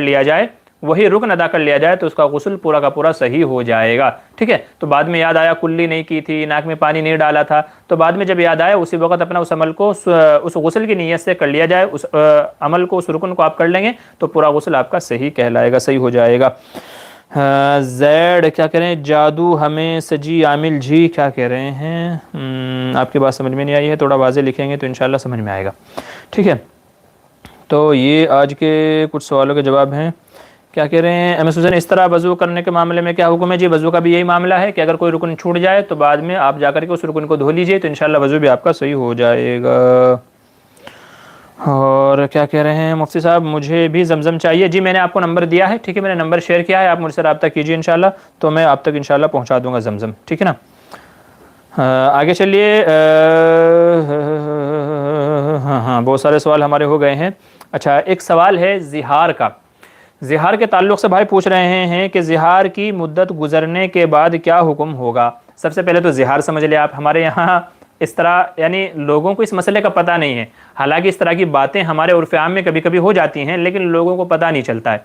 لیا جائے، تو اس کا غسل پورا کا پورا صحیح ہو جائے گا، ٹھیک ہے؟ تو بعد میں یاد آیا کلی نہیں کی تھی، ناک میں پانی نہیں ڈالا تھا، تو بعد میں جب یاد آیا اسی وقت اپنا اس عمل کو اس غسل کی نیت سے کر لیا جائے، اس عمل کو، اس رکن کو آپ کر لیں گے تو پورا غسل آپ کا صحیح کہلائے گا، صحیح ہو جائے گا۔ زیڈ کیا کہہ رہے ہیں، جادو ہمیں سجی عامل جی کیا کہہ رہے ہیں، آپ کی بات سمجھ میں نہیں آئی ہے، تھوڑا واضح لکھیں گے تو انشاءاللہ سمجھ میں آئے گا، ٹھیک ہے؟ تو یہ آج کے کچھ سوالوں کے جواب ہیں۔ کیا کہہ رہے ہیں ایم ایس حسین، اس طرح وضو کرنے کے معاملے میں کیا حکم ہے؟ جی وضو کا بھی یہی معاملہ ہے کہ اگر کوئی رکن چھوٹ جائے تو بعد میں آپ جا کر کے اس رکن کو دھو لیجئے تو انشاءاللہ وضو بھی آپ کا صحیح ہو جائے گا۔ اور کیا کہہ رہے ہیں مفتی صاحب، مجھے بھی زمزم چاہیے۔ جی میں نے آپ کو نمبر دیا ہے، ٹھیک ہے؟ میں نے نمبر شیئر کیا ہے، آپ مجھ سے رابطہ کیجئے انشاءاللہ، تو میں آپ تک انشاءاللہ پہنچا دوں گا زمزم، ٹھیک ہے نا؟ آگے چلیے. ہاں بہت سارے سوال ہمارے ہو گئے ہیں. اچھا ایک سوال ہے زہار کا. زہار کے تعلق سے بھائی پوچھ رہے ہیں کہ زہار کی مدت گزرنے کے بعد کیا حکم ہوگا. سب سے پہلے تو زہار سمجھ لیں آپ. ہمارے یہاں اس طرح یعنی لوگوں کو اس مسئلے کا پتہ نہیں ہے. حالانکہ اس طرح کی باتیں ہمارے عرف عام میں کبھی کبھی ہو جاتی ہیں لیکن لوگوں کو پتہ نہیں چلتا ہے.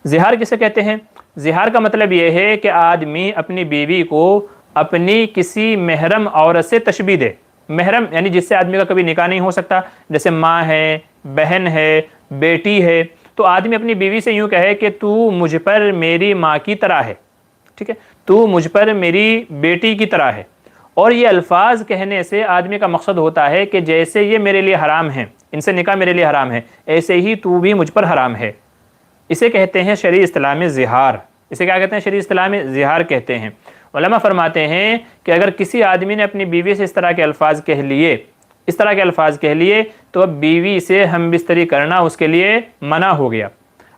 زہار کسے کہتے ہیں؟ زہار کا مطلب یہ ہے کہ آدمی اپنی بیوی کو اپنی کسی محرم عورت سے تشبیہ دے. محرم یعنی جس سے آدمی کا کبھی نکاح نہیں ہو سکتا، جیسے ماں ہے، بہن ہے، بیٹی ہے. تو آدمی اپنی بیوی سے یوں کہے کہ تو مجھ پر میری ماں کی طرح ہے، ٹھیک ہے، تو مجھ پر میری بیٹی کی طرح ہے. اور یہ الفاظ کہنے سے آدمی کا مقصد ہوتا ہے کہ جیسے یہ میرے لیے حرام ہیں، ان سے نکاح میرے لیے حرام ہے، ایسے ہی تو بھی مجھ پر حرام ہے. اسے کہتے ہیں شرعی اصطلاح میں زہار. اسے کیا کہتے ہیں؟ شرعی اصطلاح میں زہار کہتے ہیں. علماء فرماتے ہیں کہ اگر کسی آدمی نے اپنی بیوی سے اس طرح کے الفاظ کہہ لیے تو اب بیوی سے ہم بستری کرنا اس کے لیے منع ہو گیا.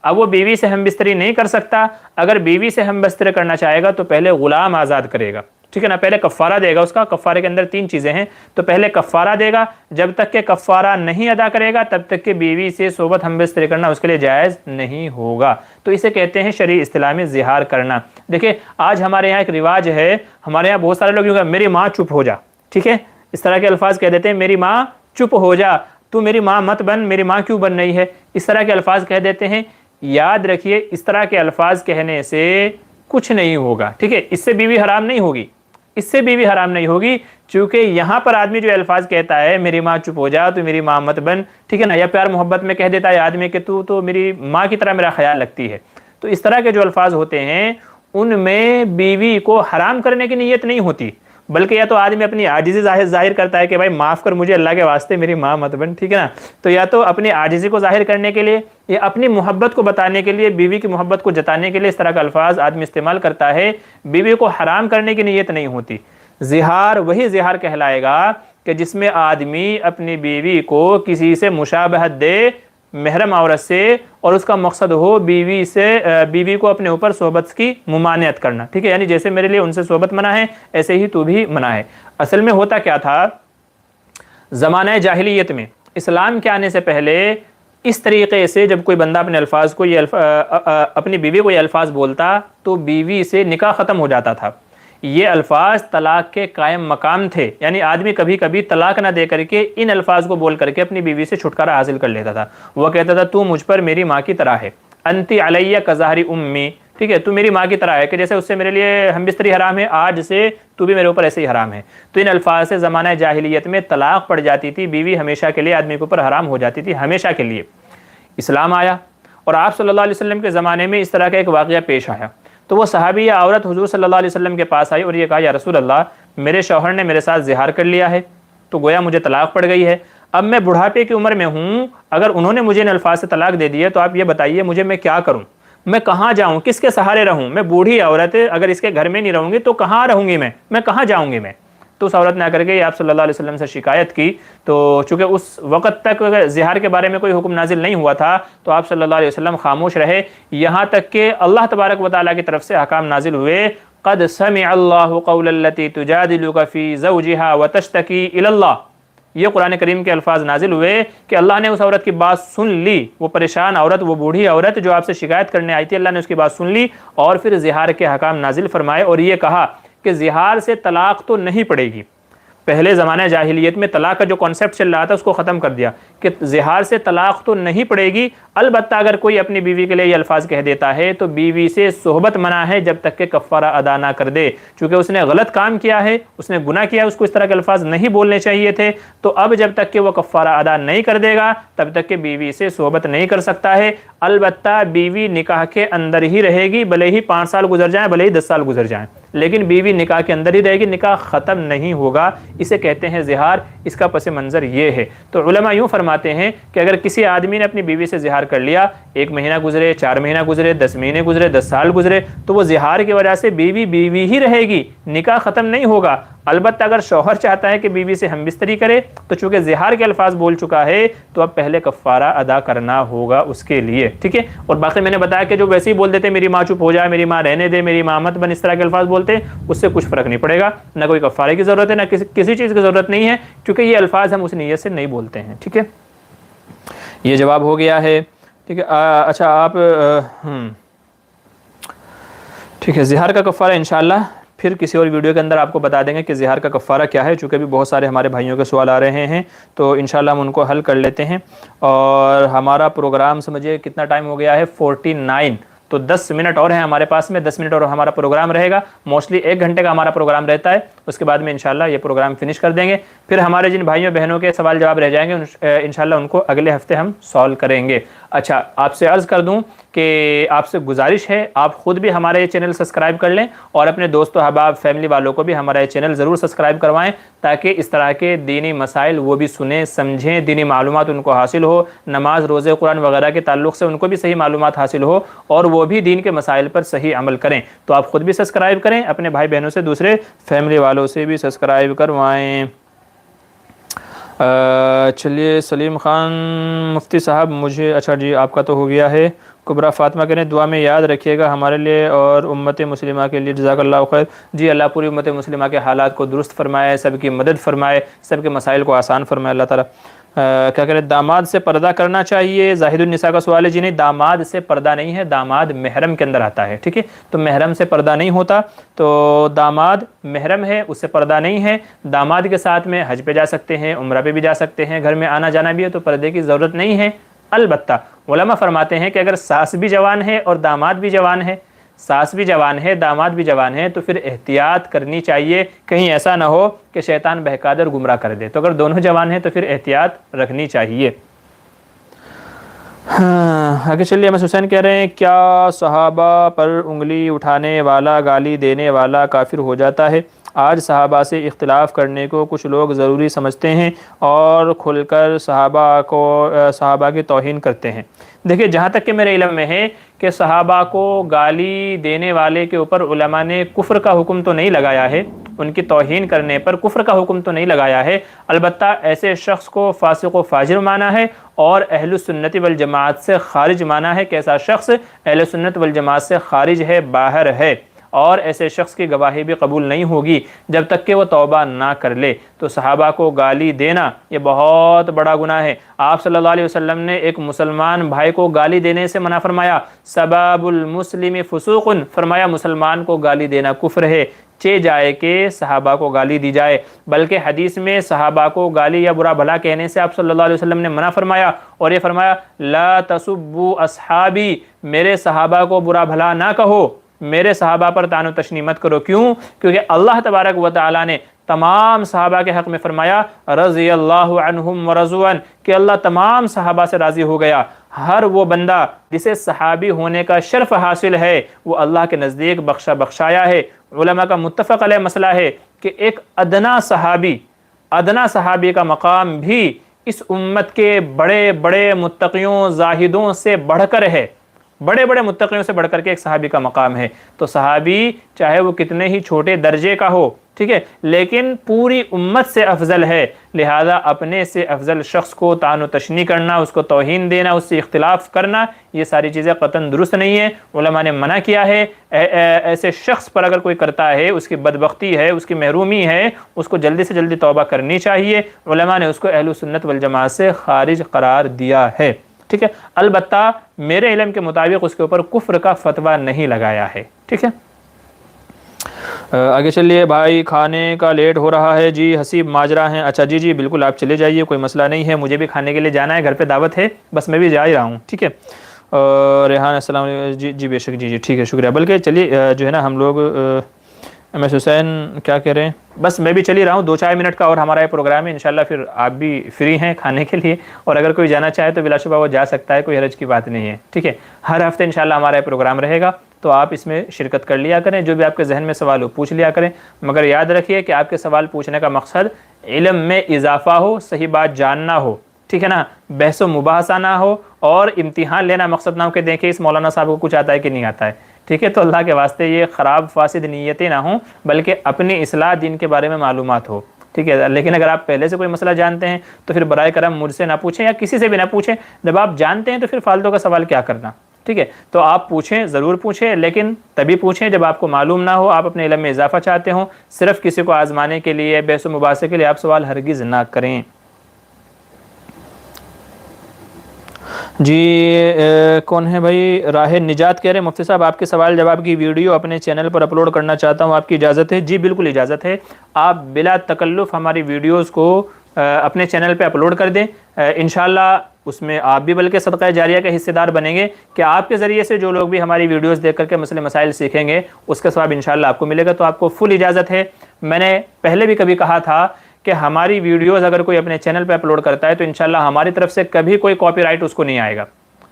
اب وہ بیوی سے ہم بستری نہیں کر سکتا. اگر بیوی سے ہم بستری کرنا چاہے گا تو پہلے غلام آزاد کرے گا، ٹھیک ہے نا. پہلے کفارہ دے گا. اس کا کفارے کے اندر 3 چیزیں ہیں. تو پہلے کفارہ دے گا. جب تک کہ کفارہ نہیں ادا کرے گا تب تک کہ بیوی سے صحبت ہم بستری کرنا اس کے لیے جائز نہیں ہوگا. تو اسے کہتے ہیں شرعی اصطلاح میں زہار کرنا. دیکھیں آج ہمارے یہاں ایک رواج ہے. ہمارے یہاں بہت سارے لوگ یوں کہتے ہیں میری ماں چپ ہو جا، ٹھیک ہے، اس طرح کے الفاظ کہہ دیتے ہیں. میری ماں چپ ہو جا، تو میری ماں مت بن، میری ماں کیوں بن رہی ہے، اس طرح کے الفاظ کہہ دیتے ہیں. یاد رکھیے اس طرح کے الفاظ کہنے سے کچھ نہیں ہوگا، ٹھیک ہے. اس سے بیوی حرام نہیں ہوگی، چونکہ یہاں پر آدمی جو الفاظ کہتا ہے میری ماں چپ ہو جا، تو میری ماں مت بن، ٹھیک ہے نا، یا پیار محبت میں کہہ دیتا ہے آدمی کہ تو میری ماں کی طرح میرا خیال رکھتی ہے. تو اس طرح کے جو الفاظ ہوتے ہیں ان میں بیوی کو حرام کرنے کی نیت نہیں ہوتی، بلکہ یا تو آدمی اپنی عاجزی ظاہر کرتا ہے کہ بھائی معاف کر مجھے اللہ کے واسطے، میری ماں مت بن، ٹھیک ہے نا. تو یا تو اپنی عاجزی کو ظاہر کرنے کے لیے یا اپنی محبت کو بتانے کے لیے، بیوی کی محبت کو جتانے کے لیے اس طرح کا الفاظ آدمی استعمال کرتا ہے. بیوی کو حرام کرنے کی نیت نہیں ہوتی. زہار وہی زہار کہلائے گا کہ جس میں آدمی اپنی بیوی کو کسی سے مشابہت دے، محرم عورت سے، اور اس کا مقصد ہو بیوی کو اپنے اوپر صحبت کی ممانعت کرنا، ٹھیک ہے. یعنی جیسے میرے لیے ان سے صحبت منع ہے ایسے ہی تو بھی منع ہے. اصل میں ہوتا کیا تھا زمانہ جاہلیت میں، اسلام کے آنے سے پہلے اس طریقے سے جب کوئی بندہ اپنی بیوی کو یہ الفاظ بولتا تو بیوی سے نکاح ختم ہو جاتا تھا. یہ الفاظ طلاق کے قائم مقام تھے. یعنی آدمی کبھی کبھی طلاق نہ دے کر کے ان الفاظ کو بول کر کے اپنی بیوی سے چھٹکارا حاصل کر لیتا تھا. وہ کہتا تھا تو مجھ پر میری ماں کی طرح ہے، انتی علیہ کظہر امی، ٹھیک ہے، تو میری ماں کی طرح ہے کہ جیسے اس سے میرے لیے ہم بستری حرام ہے، آج سے تو بھی میرے اوپر ایسے ہی حرام ہے. تو ان الفاظ سے زمانہ جاہلیت میں طلاق پڑ جاتی تھی. بیوی ہمیشہ کے لیے آدمی کے اوپر حرام ہو جاتی تھی، ہمیشہ کے لیے. اسلام آیا اور آپ صلی اللہ علیہ وسلم کے زمانے میں اس طرح کا ایک واقعہ پیش آیا. تو وہ صحابیہ عورت حضور صلی اللہ علیہ وسلم کے پاس آئی اور یہ کہا یا رسول اللہ میرے شوہر نے میرے ساتھ زہار کر لیا ہے، تو گویا مجھے طلاق پڑ گئی ہے. اب میں بڑھاپے کی عمر میں ہوں، اگر انہوں نے مجھے ان الفاظ سے طلاق دے دی ہے تو آپ یہ بتائیے مجھے میں کیا کروں، میں کہاں جاؤں، کس کے سہارے رہوں؟ میں بوڑھی عورت اگر اس کے گھر میں نہیں رہوں گی تو کہاں رہوں گی، میں کہاں جاؤں گی میں؟ تو اس عورت نے آ کر کے آپ صلی اللہ علیہ وسلم سے شکایت کی. تو چونکہ اس وقت تک زہار کے بارے میں کوئی حکم نازل نہیں ہوا تھا تو آپ صلی اللہ علیہ وسلم خاموش رہے، یہاں تک کہ اللہ تبارک و تعالیٰ کی طرف سے احکام نازل ہوئے. قد سمع اللہ قول التی تجادلک فی زوجہا وتشتکی الی اللہ. یہ قرآن کریم کے الفاظ نازل ہوئے کہ اللہ نے اس عورت کی بات سن لی، وہ پریشان عورت، وہ بوڑھی عورت جو آپ سے شکایت کرنے آئی تھی، اللہ نے اس کی بات سن لی اور پھر زہار کے حکام نازل فرمائے اور یہ کہا کہ زہار سے طلاق تو نہیں پڑے گی. پہلے زمانہ جاہلیت میں طلاق کا جو کانسیپٹ چل رہا تھا اس کو ختم کر دیا کہ زہار سے طلاق تو نہیں پڑے گی. البتہ اگر کوئی اپنی بیوی کے لیے یہ الفاظ کہہ دیتا ہے تو بیوی سے صحبت منع ہے جب تک کہ کفارہ ادا نہ کر دے، چونکہ اس نے غلط کام کیا ہے، اس نے گناہ کیا ہے، اس کو اس طرح کے الفاظ نہیں بولنے چاہیے تھے. تو اب جب تک کہ وہ کفارہ ادا نہیں کر دے گا تب تک کہ بیوی سے صحبت نہیں کر سکتا ہے. البتہ بیوی نکاح کے اندر ہی رہے گی، بھلے ہی 5 سال گزر جائیں، بھلے ہی 10 سال گزر جائیں، لیکن بیوی نکاح کے اندر ہی رہے گی، نکاح ختم نہیں ہوگا. اسے کہتے ہیں زہار. اس کا پس منظر یہ ہے. تو علماء یوں فرماتے ہیں کہ اگر کسی آدمی نے اپنی بیوی سے زہار کر لیا، 1 مہینہ گزرے، 4 مہینہ گزرے، 10 مہینے گزرے، 10 سال گزرے، تو وہ زہار کی وجہ سے بیوی ہی رہے گی، نکاح ختم نہیں ہوگا. البتہ اگر شوہر چاہتا ہے کہ بیوی سے ہم بستری کرے تو چونکہ زہار کے الفاظ بول چکا ہے تو اب پہلے کفارہ ادا کرنا ہوگا اس کے لیے، ٹھیک ہے۔ اور باقی میں نے بتایا کہ جو ویسے ہی بول دیتے میری ماں چپ ہو جائے، میری ماں رہنے دے، میری ماں مت بن، اس طرح کے الفاظ بولتے ہیں، اس سے کچھ فرق نہیں پڑے گا، نہ کوئی کفارے کی ضرورت ہے، نہ کسی چیز کی ضرورت نہیں ہے، کیونکہ یہ الفاظ ہم اس نیت سے نہیں بولتے ہیں، ٹھیک ہے۔ یہ جواب ہو گیا ہے، ٹھیک ہے۔ اچھا آپ ٹھیک ہے، زہار کا کفارہ انشاءاللہ پھر کسی اور ویڈیو کے اندر آپ کو بتا دیں گے کہ زہار کا کفارہ کیا ہے، چونکہ بھی بہت سارے ہمارے بھائیوں کے سوال آ رہے ہیں تو انشاءاللہ ہم ان کو حل کر لیتے ہیں۔ اور ہمارا پروگرام سمجھے کتنا ٹائم ہو گیا ہے، 49، تو 10 منٹ اور ہیں ہمارے پاس میں، 10 منٹ اور ہمارا پروگرام رہے گا، موسٹلی 1 گھنٹے کا ہمارا پروگرام رہتا ہے، اس کے بعد میں انشاءاللہ یہ پروگرام فنش کر دیں گے۔ پھر ہمارے جن بھائیوں بہنوں کے سوال جواب رہ جائیں گے انشاءاللہ ان کو اگلے ہفتے ہم سالو کریں گے۔ اچھا آپ سے عرض کر دوں کہ آپ سے گزارش ہے آپ خود بھی ہمارا یہ چینل سبسکرائب کر لیں اور اپنے دوست و احباب فیملی والوں کو بھی ہمارا یہ چینل ضرور سبسکرائب کروائیں، تاکہ اس طرح کے دینی مسائل وہ بھی سنیں سمجھیں، دینی معلومات ان کو حاصل ہو، نماز روزے قرآن وغیرہ کے تعلق سے ان کو بھی صحیح معلومات حاصل ہو اور وہ بھی دین کے مسائل پر صحیح عمل کریں۔ تو آپ خود بھی سبسکرائب کریں، اپنے بھائی بہنوں سے دوسرے فیملی والوں سے بھی سبسکرائب کروائیں۔ چلیے سلیم خان مفتی صاحب مجھے، اچھا جی آپ کا تو ہو گیا ہے۔ کبرا فاطمہ کہنے دعا میں یاد رکھیے گا ہمارے لیے اور امت مسلمہ کے لیے، جزاک اللہ خیر۔ جی اللہ پوری امت مسلمہ کے حالات کو درست فرمائے، سب کی مدد فرمائے، سب کے مسائل کو آسان فرمائے اللہ تعالیٰ۔ کیا کہہ رہے داماد سے پردہ کرنا چاہیے، زاہد النساء کا سوال ہے۔ جی نہیں، داماد سے پردہ نہیں ہے، داماد محرم کے اندر آتا ہے، ٹھیک ہے، تو محرم سے پردہ نہیں ہوتا، تو داماد محرم ہے اس سے پردہ نہیں ہے۔ داماد کے ساتھ میں حج پہ جا سکتے ہیں، عمرہ پہ بھی جا سکتے ہیں، گھر میں آنا جانا بھی ہے، تو پردے کی ضرورت نہیں ہے۔ البتہ علماء فرماتے ہیں کہ اگر ساس بھی جوان ہے اور داماد بھی جوان ہے، ساس بھی جوان ہے داماد بھی جوان ہے، تو پھر احتیاط کرنی چاہیے، کہیں ایسا نہ ہو کہ شیطان بہکا دے اور گمراہ کر دے، تو اگر دونوں جوان ہیں تو پھر احتیاط رکھنی چاہیے۔ آگے چلیے، احمد حسین کہہ رہے ہیں کیا صحابہ پر انگلی اٹھانے والا گالی دینے والا کافر ہو جاتا ہے؟ آج صحابہ سے اختلاف کرنے کو کچھ لوگ ضروری سمجھتے ہیں اور کھل کر صحابہ کی توہین کرتے ہیں۔ دیکھیے جہاں تک کہ میرے علم میں ہے کہ صحابہ کو گالی دینے والے کے اوپر علماء نے کفر کا حکم تو نہیں لگایا ہے، ان کی توہین کرنے پر کفر کا حکم تو نہیں لگایا ہے، البتہ ایسے شخص کو فاسق و فاجر مانا ہے اور اہل سنت والجماعت سے خارج مانا ہے کہ ایسا شخص اہل سنت والجماعت سے خارج ہے، باہر ہے، اور ایسے شخص کی گواہی بھی قبول نہیں ہوگی جب تک کہ وہ توبہ نہ کر لے۔ تو صحابہ کو گالی دینا یہ بہت بڑا گناہ ہے۔ آپ صلی اللہ علیہ وسلم نے ایک مسلمان بھائی کو گالی دینے سے منع فرمایا، سباب المسلم فسوق، فرمایا مسلمان کو گالی دینا کفر ہے، جائے کہ صحابہ کو گالی دی جائے، بلکہ حدیث میں صحابہ کو گالی یا برا بھلا کہنے سے آپ صلی اللہ علیہ وسلم نے منع فرمایا، اور یہ فرمایا لا تسبوا اصحابی، میرے صحابہ کو برا بھلا نہ کہو، میرے صحابہ پر طعن و تشنیع مت کرو۔ کیوں؟ کیونکہ اللہ تبارک و تعالیٰ نے تمام صحابہ کے حق میں فرمایا رضی اللہ عنہم ورضوا عنہ، کہ اللہ تمام صحابہ سے راضی ہو گیا۔ ہر وہ بندہ جسے صحابی ہونے کا شرف حاصل ہے وہ اللہ کے نزدیک بخشایا ہے۔ علماء کا متفق علیہ مسئلہ ہے کہ ایک ادنا صحابی کا مقام بھی اس امت کے بڑے بڑے متقیوں زاہدوں سے بڑھ کر ہے، بڑے بڑے متقیوں سے بڑھ کر کے ایک صحابی کا مقام ہے۔ تو صحابی چاہے وہ کتنے ہی چھوٹے درجے کا ہو، ٹھیک ہے، لیکن پوری امت سے افضل ہے، لہذا اپنے سے افضل شخص کو طعن و تشنیع کرنا، اس کو توہین دینا، اس سے اختلاف کرنا، یہ ساری چیزیں قطعاً درست نہیں ہیں۔ علماء نے منع کیا ہے، ایسے شخص پر اگر کوئی کرتا ہے اس کی بدبختی ہے، اس کی محرومی ہے، اس کو جلدی سے جلدی توبہ کرنی چاہیے۔ علماء نے اس کو اہل سنت والجماعت سے خارج قرار دیا ہے، ٹھیک ہے، البتہ میرے علم کے مطابق اس کے اوپر کفر کا فتویٰ نہیں لگایا ہے، ٹھیک ہے۔ آگے چلیے، بھائی کھانے کا لیٹ ہو رہا ہے جی، حسیب ماجرا ہیں، اچھا جی بالکل آپ چلے جائیے، کوئی مسئلہ نہیں ہے، مجھے بھی کھانے کے لیے جانا ہے، گھر پہ دعوت ہے، بس میں بھی جا ہی رہا ہوں، ٹھیک ہے۔ ریحان السلام علیکم، جی بے شک، جی ٹھیک ہے، شکریہ۔ بلکہ چلیے جو ہے نا ہم لوگ ایم ایس حسین کیا کہہ رہے ہیں، بس میں بھی چل ہی رہا ہوں، 2-4 منٹ کا اور ہمارا یہ پروگرام ہے، انشاءاللہ پھر آپ بھی فری ہیں کھانے کے لیے، اور اگر کوئی جانا چاہے تو بلا شبہ وہ جا سکتا ہے، کوئی حرج کی بات نہیں ہے، ٹھیک ہے۔ ہر ہفتے انشاءاللہ ہمارا یہ پروگرام رہے گا، تو آپ اس میں شرکت کر لیا کریں، جو بھی آپ کے ذہن میں سوال ہو پوچھ لیا کریں، مگر یاد رکھیے کہ آپ کے سوال پوچھنے کا مقصد علم میں اضافہ ہو، صحیح بات جاننا ہو، ٹھیک ہے نا، بحث و مباحثہ نہ ہو، اور امتحان لینا مقصد نہ ہو کہ دیکھیں اس مولانا صاحب کو کچھ آتا ہے کہ نہیں آتا ہے، ٹھیک ہے، تو اللہ کے واسطے یہ خراب فاسد نیتیں نہ ہوں، بلکہ اپنی اصلاح دین کے بارے میں معلومات ہو، ٹھیک ہے۔ لیکن اگر آپ پہلے سے کوئی مسئلہ جانتے ہیں تو پھر برائے کرم مجھ سے نہ پوچھیں یا کسی سے بھی نہ پوچھیں۔ جب آپ جانتے ہیں تو پھر فالتو کا سوال کیا کرنا، ٹھیک ہے۔ تو آپ پوچھیں، ضرور پوچھیں، لیکن تبھی پوچھیں جب آپ کو معلوم نہ ہو، آپ اپنے علم میں اضافہ چاہتے ہوں۔ صرف کسی کو آزمانے کے لیے، بحث و مباحثے کے لیے آپ سوال ہرگز نہ کریں۔ جی کون ہے بھائی؟ راہ نجات کہہ رہے ہیں مفتی صاحب آپ کے سوال جواب کی ویڈیو اپنے چینل پر اپلوڈ کرنا چاہتا ہوں، آپ کی اجازت ہے؟ جی بالکل اجازت ہے، آپ بلا تکلف ہماری ویڈیوز کو اپنے چینل پہ اپلوڈ کر دیں، انشاءاللہ اس میں آپ بھی بلکہ صدقہ جاریہ کا حصے دار بنیں گے کہ آپ کے ذریعے سے جو لوگ بھی ہماری ویڈیوز دیکھ کر کے مسئلے مسائل سیکھیں گے اس کا ثواب انشاءاللہ آپ کو ملے گا۔ تو آپ کو فل اجازت ہے۔ میں نے پہلے بھی کبھی کہا تھا کہ ہماری ویڈیوز اگر کوئی اپنے چینل پہ اپلوڈ کرتا ہے تو انشاءاللہ ہماری طرف سے کبھی کوئی کاپی رائٹ اس کو نہیں آئے گا۔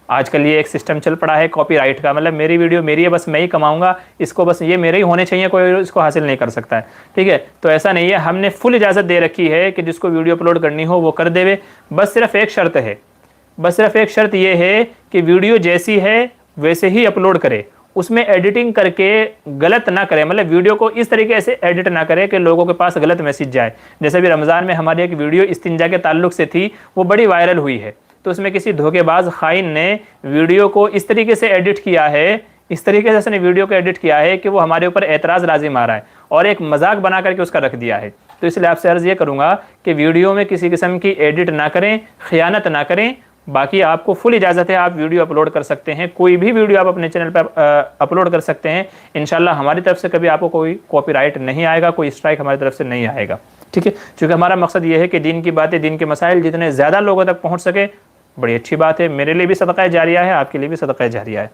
آج کل یہ ایک سسٹم چل پڑا ہے کاپی رائٹ کا، مطلب میری ویڈیو میری ہے، بس میں ہی کماؤں گا، اس کو بس یہ میرے ہی ہونے چاہیے، کوئی اس کو حاصل نہیں کر سکتا ہے، ٹھیک ہے۔ تو ایسا نہیں ہے، ہم نے فل اجازت دے رکھی ہے کہ جس کو ویڈیو اپلوڈ کرنی ہو وہ کر دے، بس صرف ایک شرط ہے، بس صرف ایک شرط یہ ہے کہ ویڈیو جیسی ہے ویسے ہی اپلوڈ کرے، اس میں ایڈیٹنگ کر کے غلط نہ کرے، مطلب ویڈیو کو اس طریقے سے ایڈٹ نہ کرے کہ لوگوں کے پاس غلط میسج جائے۔ جیسے بھی رمضان میں ہماری ایک ویڈیو استنجا کے تعلق سے تھی، وہ بڑی وائرل ہوئی ہے، تو اس میں کسی دھوکے باز خائن نے ویڈیو کو اس طریقے سے ایڈٹ کیا ہے، اس طریقے سے اس نے ویڈیو کو ایڈٹ کیا ہے کہ وہ ہمارے اوپر اعتراض لازم آ رہا ہے اور ایک مذاق بنا کر کے اس کا رکھ دیا ہے۔ تو اس لیے آپ سے عرض یہ کروں گا کہ ویڈیو میں کسی قسم کی ایڈٹ نہ کریں، خیانت نہ کریں، باقی آپ کو فل اجازت ہے، آپ ویڈیو اپلوڈ کر سکتے ہیں، کوئی بھی ویڈیو آپ اپنے چینل پر اپلوڈ کر سکتے ہیں، انشاءاللہ ہماری طرف سے کبھی آپ کو کوئی کاپی رائٹ نہیں آئے گا، کوئی اسٹرائک ہماری طرف سے نہیں آئے گا، ٹھیک ہے۔ چونکہ ہمارا مقصد یہ ہے کہ دین کی باتیں، دین کے مسائل جتنے زیادہ لوگوں تک پہنچ سکے، بڑی اچھی بات ہے، میرے لیے بھی صدقہ جاریہ ہے، آپ کے لیے بھی صدقہ جاریہ ہے۔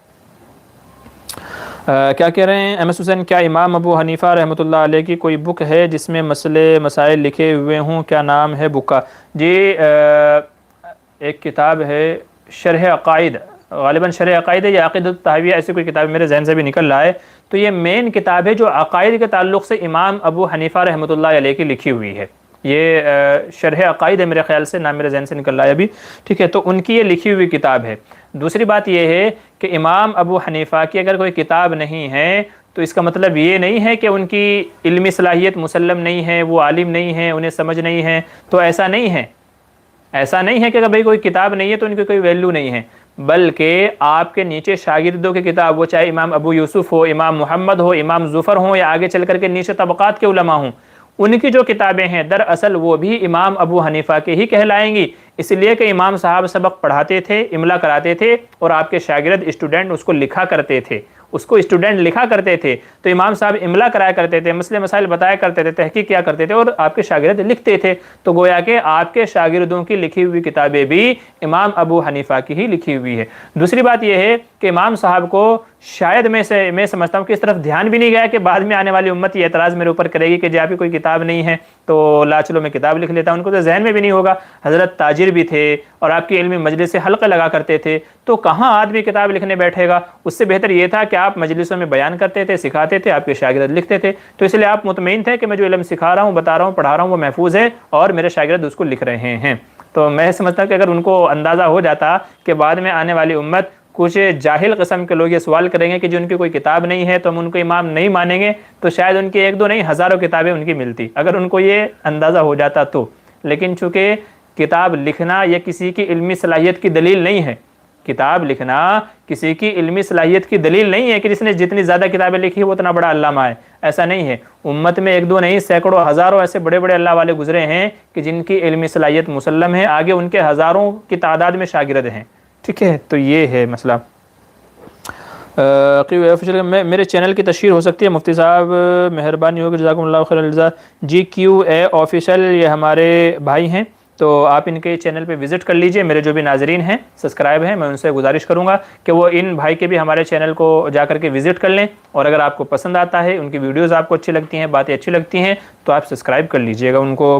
کیا کہہ رہے ہیں ایم ایس حسین؟ کیا امام ابو حنیفہ رحمۃ اللہ علیہ کی کوئی بک ہے جس میں مسئلے مسائل لکھے ہوئے ہوں؟ کیا نام ہے بک کا؟ جی ایک کتاب ہے شرح عقائد، غالباً شرح عقائد ہے یا عقیدۃ الطحاویہ، ایسی کوئی کتاب میرے ذہن سے بھی نکل رہا ہے۔ تو یہ مین کتاب ہے جو عقائد کے تعلق سے امام ابو حنیفہ رحمۃ اللہ علیہ کی لکھی ہوئی ہے، یہ شرح عقائد ہے میرے خیال سے، نام میرے ذہن سے نکل رہا ہے ابھی، ٹھیک ہے۔ تو ان کی یہ لکھی ہوئی کتاب ہے۔ دوسری بات یہ ہے کہ امام ابو حنیفہ کی اگر کوئی کتاب نہیں ہے تو اس کا مطلب یہ نہیں ہے کہ ان کی علمی صلاحیت مسلم نہیں ہے، وہ عالم نہیں ہے، انہیں سمجھ نہیں ہے، تو ایسا نہیں ہے، ایسا نہیں ہے کہ اگر بھائی کوئی کتاب نہیں ہے تو ان کی کوئی ویلیو نہیں ہے، بلکہ آپ کے نیچے شاگردوں کی کتاب، وہ چاہے امام ابو یوسف ہو، امام محمد ہو، امام ظفر ہوں، یا آگے چل کر کے نیچے طبقات کے علماء ہوں، ان کی جو کتابیں ہیں دراصل وہ بھی امام ابو حنیفہ کے ہی کہلائیں گی، اس لیے کہ امام صاحب سبق پڑھاتے تھے، املا کراتے تھے، اور آپ کے شاگرد اسٹوڈنٹ اس کو لکھا کرتے تھے، اس کو اسٹوڈنٹ لکھا کرتے تھے، تو امام صاحب املا کرایا کرتے تھے، مسئلے مسائل بتایا کرتے تھے، تحقیق کیا کرتے تھے، اور آپ کے شاگرد لکھتے تھے، تو گویا کہ آپ کے شاگردوں کی لکھی ہوئی کتابیں بھی امام ابو حنیفہ کی ہی لکھی ہوئی ہے۔ دوسری بات یہ ہے کہ امام صاحب کو شاید میں سمجھتا ہوں کہ اس طرف دھیان بھی نہیں گیا کہ بعد میں آنے والی امت یہ اعتراض میرے اوپر کرے گی کہ جی آپ کی کوئی کتاب نہیں ہے تو لا چلو میں کتاب لکھ لیتا ہوں، ان کو تو ذہن میں بھی نہیں ہوگا۔ حضرت تاجر بھی تھے اور آپ کی علمی مجلس سے حلقہ لگا کرتے تھے، تو کہاں آدمی کتاب لکھنے بیٹھے گا؟ اس سے بہتر یہ تھا کہ آپ مجلسوں میں بیان کرتے تھے، سکھاتے تھے، آپ کے شاگرد لکھتے تھے، تو اس لیے آپ مطمئن تھے کہ میں جو علم سکھا رہا ہوں، بتا رہا ہوں، پڑھا رہا ہوں، وہ محفوظ ہے اور میرے شاگرد اس کو لکھ رہے ہیں۔ تو میں سمجھتا ہوں کہ اگر ان کو اندازہ ہو جاتا کہ بعد میں آنے والی امت کچھ جاہل قسم کے لوگ یہ سوال کریں گے کہ جو ان کی کوئی کتاب نہیں ہے تو ہم ان کو امام نہیں مانیں گے، تو شاید ان کی ایک دو نہیں ہزاروں کتابیں ان کی ملتی، اگر ان کو یہ اندازہ ہو جاتا تو۔ لیکن چونکہ کتاب لکھنا یہ کسی کی علمی صلاحیت کی دلیل نہیں ہے، کتاب لکھنا کسی کی علمی صلاحیت کی دلیل نہیں ہے کہ جس نے جتنی زیادہ کتابیں لکھی وہ اتنا بڑا علامہ ہے، ایسا نہیں ہے۔ امت میں ایک دو نہیں سینکڑوں ہزاروں ایسے بڑے بڑے اللہ والے گزرے ہیں کہ جن کی علمی صلاحیت مسلم ہے، آگے ان کے ہزاروں کی تعداد میں شاگرد ہیں، ٹھیک ہے۔ تو یہ ہے مسئلہ۔ میرے چینل کی تشہیر ہو سکتی ہے مفتی صاحب، مہربانی ہوگی، جزاکم اللہ خیر الجزا۔ GQA آفیشل یہ ہمارے بھائی ہیں، تو آپ ان کے چینل پہ وزٹ کر لیجئے، میرے جو بھی ناظرین ہیں سبسکرائب ہیں، میں ان سے گزارش کروں گا کہ وہ ان بھائی کے بھی ہمارے چینل کو جا کر کے وزٹ کر لیں، اور اگر آپ کو پسند آتا ہے، ان کی ویڈیوز آپ کو اچھی لگتی ہیں، باتیں اچھی لگتی ہیں، تو آپ سبسکرائب کر لیجئے گا ان کو۔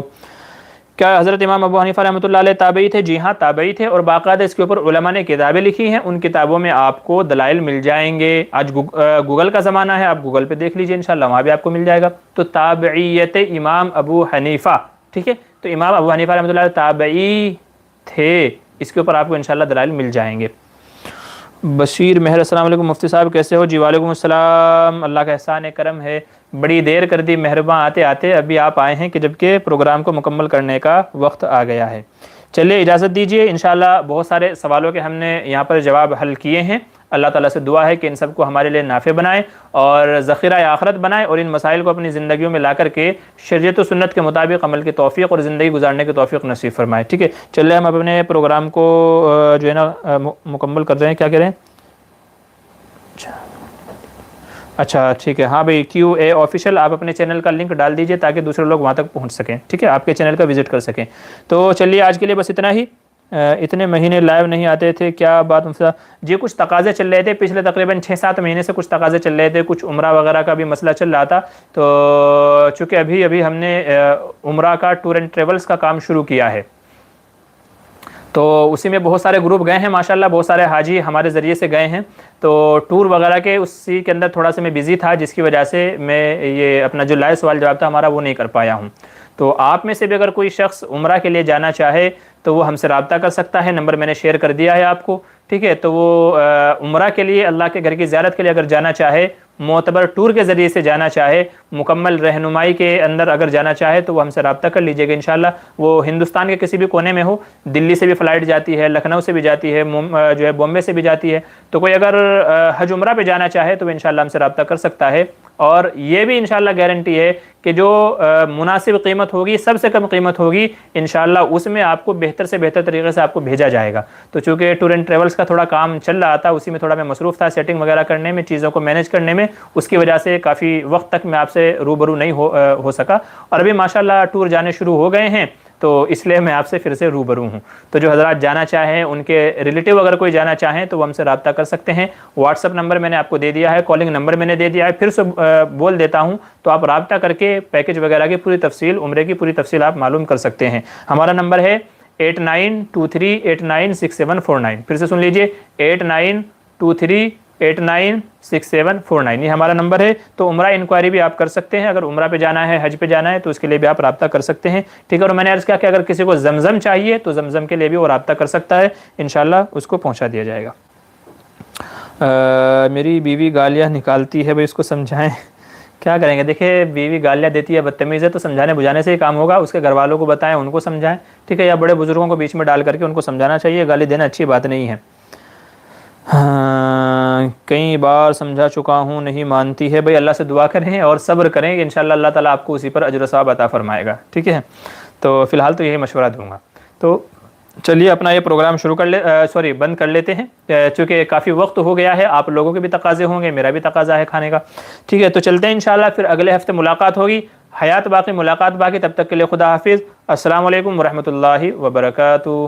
کیا حضرت امام ابو حنیفہ رحمۃ اللہ علیہ تابعی تھے؟ جی ہاں تابعی تھے، اور باقاعدہ اس کے اوپر علماء نے کتابیں لکھی ہیں، ان کتابوں میں آپ کو دلائل مل جائیں گے۔ آج گوگل کا زمانہ ہے، آپ گوگل پہ دیکھ لیجئے، انشاءاللہ وہاں بھی آپ کو مل جائے گا۔ تو تابعیت امام ابو حنیفہ، ٹھیک ہے، تو امام ابو حنیفہ رحمۃ اللہ علیہ تابعی تھے، اس کے اوپر آپ کو انشاءاللہ دلائل مل جائیں گے۔ بشیر مہر السلام علیکم مفتی صاحب کیسے ہو؟ جی وعلیکم السلام، اللہ کا احسان کرم ہے، بڑی دیر کر دی، مہرباں آتے آتے ابھی آپ آئے ہیں کہ جبکہ پروگرام کو مکمل کرنے کا وقت آ گیا ہے۔ چلیے اجازت دیجیے، انشاءاللہ بہت سارے سوالوں کے ہم نے یہاں پر جواب حل کیے ہیں، اللہ تعالیٰ سے دعا ہے کہ ان سب کو ہمارے لیے نافع بنائے اور ذخیرہ آخرت بنائے، اور ان مسائل کو اپنی زندگیوں میں لا کر کے شریعت و سنت کے مطابق عمل کی توفیق اور زندگی گزارنے کی توفیق نصیب فرمائے۔ ٹھیک ہے، چلیے ہم اپنے پروگرام کو جو ہے نا مکمل کر رہے ہیں، کیا کہہ رہے ہیں؟ اچھا ٹھیک ہے، ہاں بھائی کیو اے آفیشیل آپ اپنے چینل کا لنک ڈال دیجئے تاکہ دوسرے لوگ وہاں تک پہنچ سکیں، ٹھیک ہے، آپ کے چینل کا وزٹ کر سکیں۔ تو چلیے آج کے لیے بس اتنا ہی، اتنے مہینے لائیو نہیں آتے تھے، کیا بات مسئلہ؟ جی کچھ تقاضے چل رہے تھے پچھلے تقریباً 6-7 مہینے سے، کچھ تقاضے چل رہے تھے، کچھ عمرہ وغیرہ کا بھی مسئلہ چل رہا تھا، تو چونکہ ابھی ہم نے عمرہ کا ٹور اینڈ ٹریولز کا کام شروع کیا ہے، تو اسی میں بہت سارے گروپ گئے ہیں ماشاءاللہ، بہت سارے حاجی ہمارے ذریعے سے گئے ہیں، تو ٹور وغیرہ کے اسی کے اندر تھوڑا سا میں بزی تھا، جس کی وجہ سے میں یہ اپنا جو لائیو سوال جواب تھا ہمارا وہ نہیں کر پایا ہوں۔ تو آپ میں سے بھی اگر کوئی شخص عمرہ کے لیے جانا چاہے تو وہ ہم سے رابطہ کر سکتا ہے، نمبر میں نے شیئر کر دیا ہے آپ کو، ٹھیک ہے، تو وہ عمرہ کے لیے اللہ کے گھر کی زیارت کے لیے اگر جانا چاہے، معتبر ٹور کے ذریعے سے جانا چاہے، مکمل رہنمائی کے اندر اگر جانا چاہے تو وہ ہم سے رابطہ کر لیجئے گا انشاءاللہ۔ وہ ہندوستان کے کسی بھی کونے میں ہو، دلی سے بھی فلائٹ جاتی ہے، لکھنؤ سے بھی جاتی ہے، جو ہے بامبے سے بھی جاتی ہے، تو کوئی اگر حج عمرہ پہ جانا چاہے تو وہ انشاءاللہ ہم سے رابطہ کر سکتا ہے، اور یہ بھی انشاءاللہ گارنٹی ہے کہ جو مناسب قیمت ہوگی، سب سے کم قیمت ہوگی انشاءاللہ، اس میں آپ کو بہتر سے بہتر طریقے سے آپ کو بھیجا جائے گا۔ تو چونکہ ٹور اینڈ ٹریولز کا تھوڑا کام چل رہا تھا، اسی میں تھوڑا میں مصروف تھا، سیٹنگ وغیرہ کرنے میں، چیزوں کو مینیج کرنے میں، اس کی وجہ سے کافی وقت تک میں آپ سے روبرو نہیں ہو سکا، اور ابھی ماشاءاللہ ٹور جانے شروع ہو گئے ہیں، تو اس لیے میں آپ سے پھر سے روبرو ہوں۔ تو جو حضرات جانا چاہیں، ان کے ریلیٹیو اگر کوئی جانا چاہیں تو وہ ہم سے رابطہ کر سکتے ہیں، واٹس ایپ نمبر میں نے آپ کو دے دیا ہے، کالنگ نمبر میں نے دے دیا ہے، پھر سے بول دیتا ہوں، تو آپ رابطہ کر کے پیکج وغیرہ کی پوری تفصیل، عمرے کی پوری تفصیل آپ معلوم کر سکتے ہیں۔ ہمارا نمبر ہے 8923896749، پھر سے سن لیجئے 8923896749، یہ ہمارا نمبر ہے۔ تو عمرہ انکوائری بھی آپ کر سکتے ہیں، اگر عمرہ پہ جانا ہے، حج پہ جانا ہے، تو اس کے لیے بھی آپ رابطہ کر سکتے ہیں، ٹھیک ہے۔ اور میں نے عرض کیا کہ اگر کسی کو زمزم چاہیے تو زمزم کے لیے بھی وہ رابطہ کر سکتا ہے، انشاءاللہ اس کو پہنچا دیا جائے گا۔ میری بیوی گالیاں نکالتی ہے، بھائی اس کو سمجھائیں، کیا کریں گے؟ دیکھیں بیوی گالیاں دیتی ہے، بدتمیز ہے، تو سمجھانے بجھانے سے ہی کام ہوگا، اس کے گھر والوں کو بتائیں، ان کو سمجھائیں، ٹھیک ہے، یا بڑے بزرگوں کو بیچ میں ڈال کر کے ان کو سمجھانا چاہیے، گالی دینا اچھی بات نہیں ہے۔ کئی بار سمجھا چکا ہوں، نہیں مانتی ہے، بھائی اللہ سے دعا کریں اور صبر کریں کہ انشاءاللہ اللہ تعالیٰ آپ کو اسی پر اجر و ثواب عطا فرمائے گا، ٹھیک ہے۔ تو فی الحال تو یہی مشورہ دوں گا۔ تو چلیے اپنا یہ پروگرام بند کر لیتے ہیں، چونکہ کافی وقت ہو گیا ہے، آپ لوگوں کے بھی تقاضے ہوں گے، میرا بھی تقاضا ہے کھانے کا، ٹھیک ہے۔ تو چلتے ہیں انشاءاللہ، پھر اگلے ہفتے ملاقات ہوگی، حیات باقی ملاقات باقی، تب تک کے لیے خدا حافظ، السلام علیکم ورحمۃ اللہ وبرکاتہ۔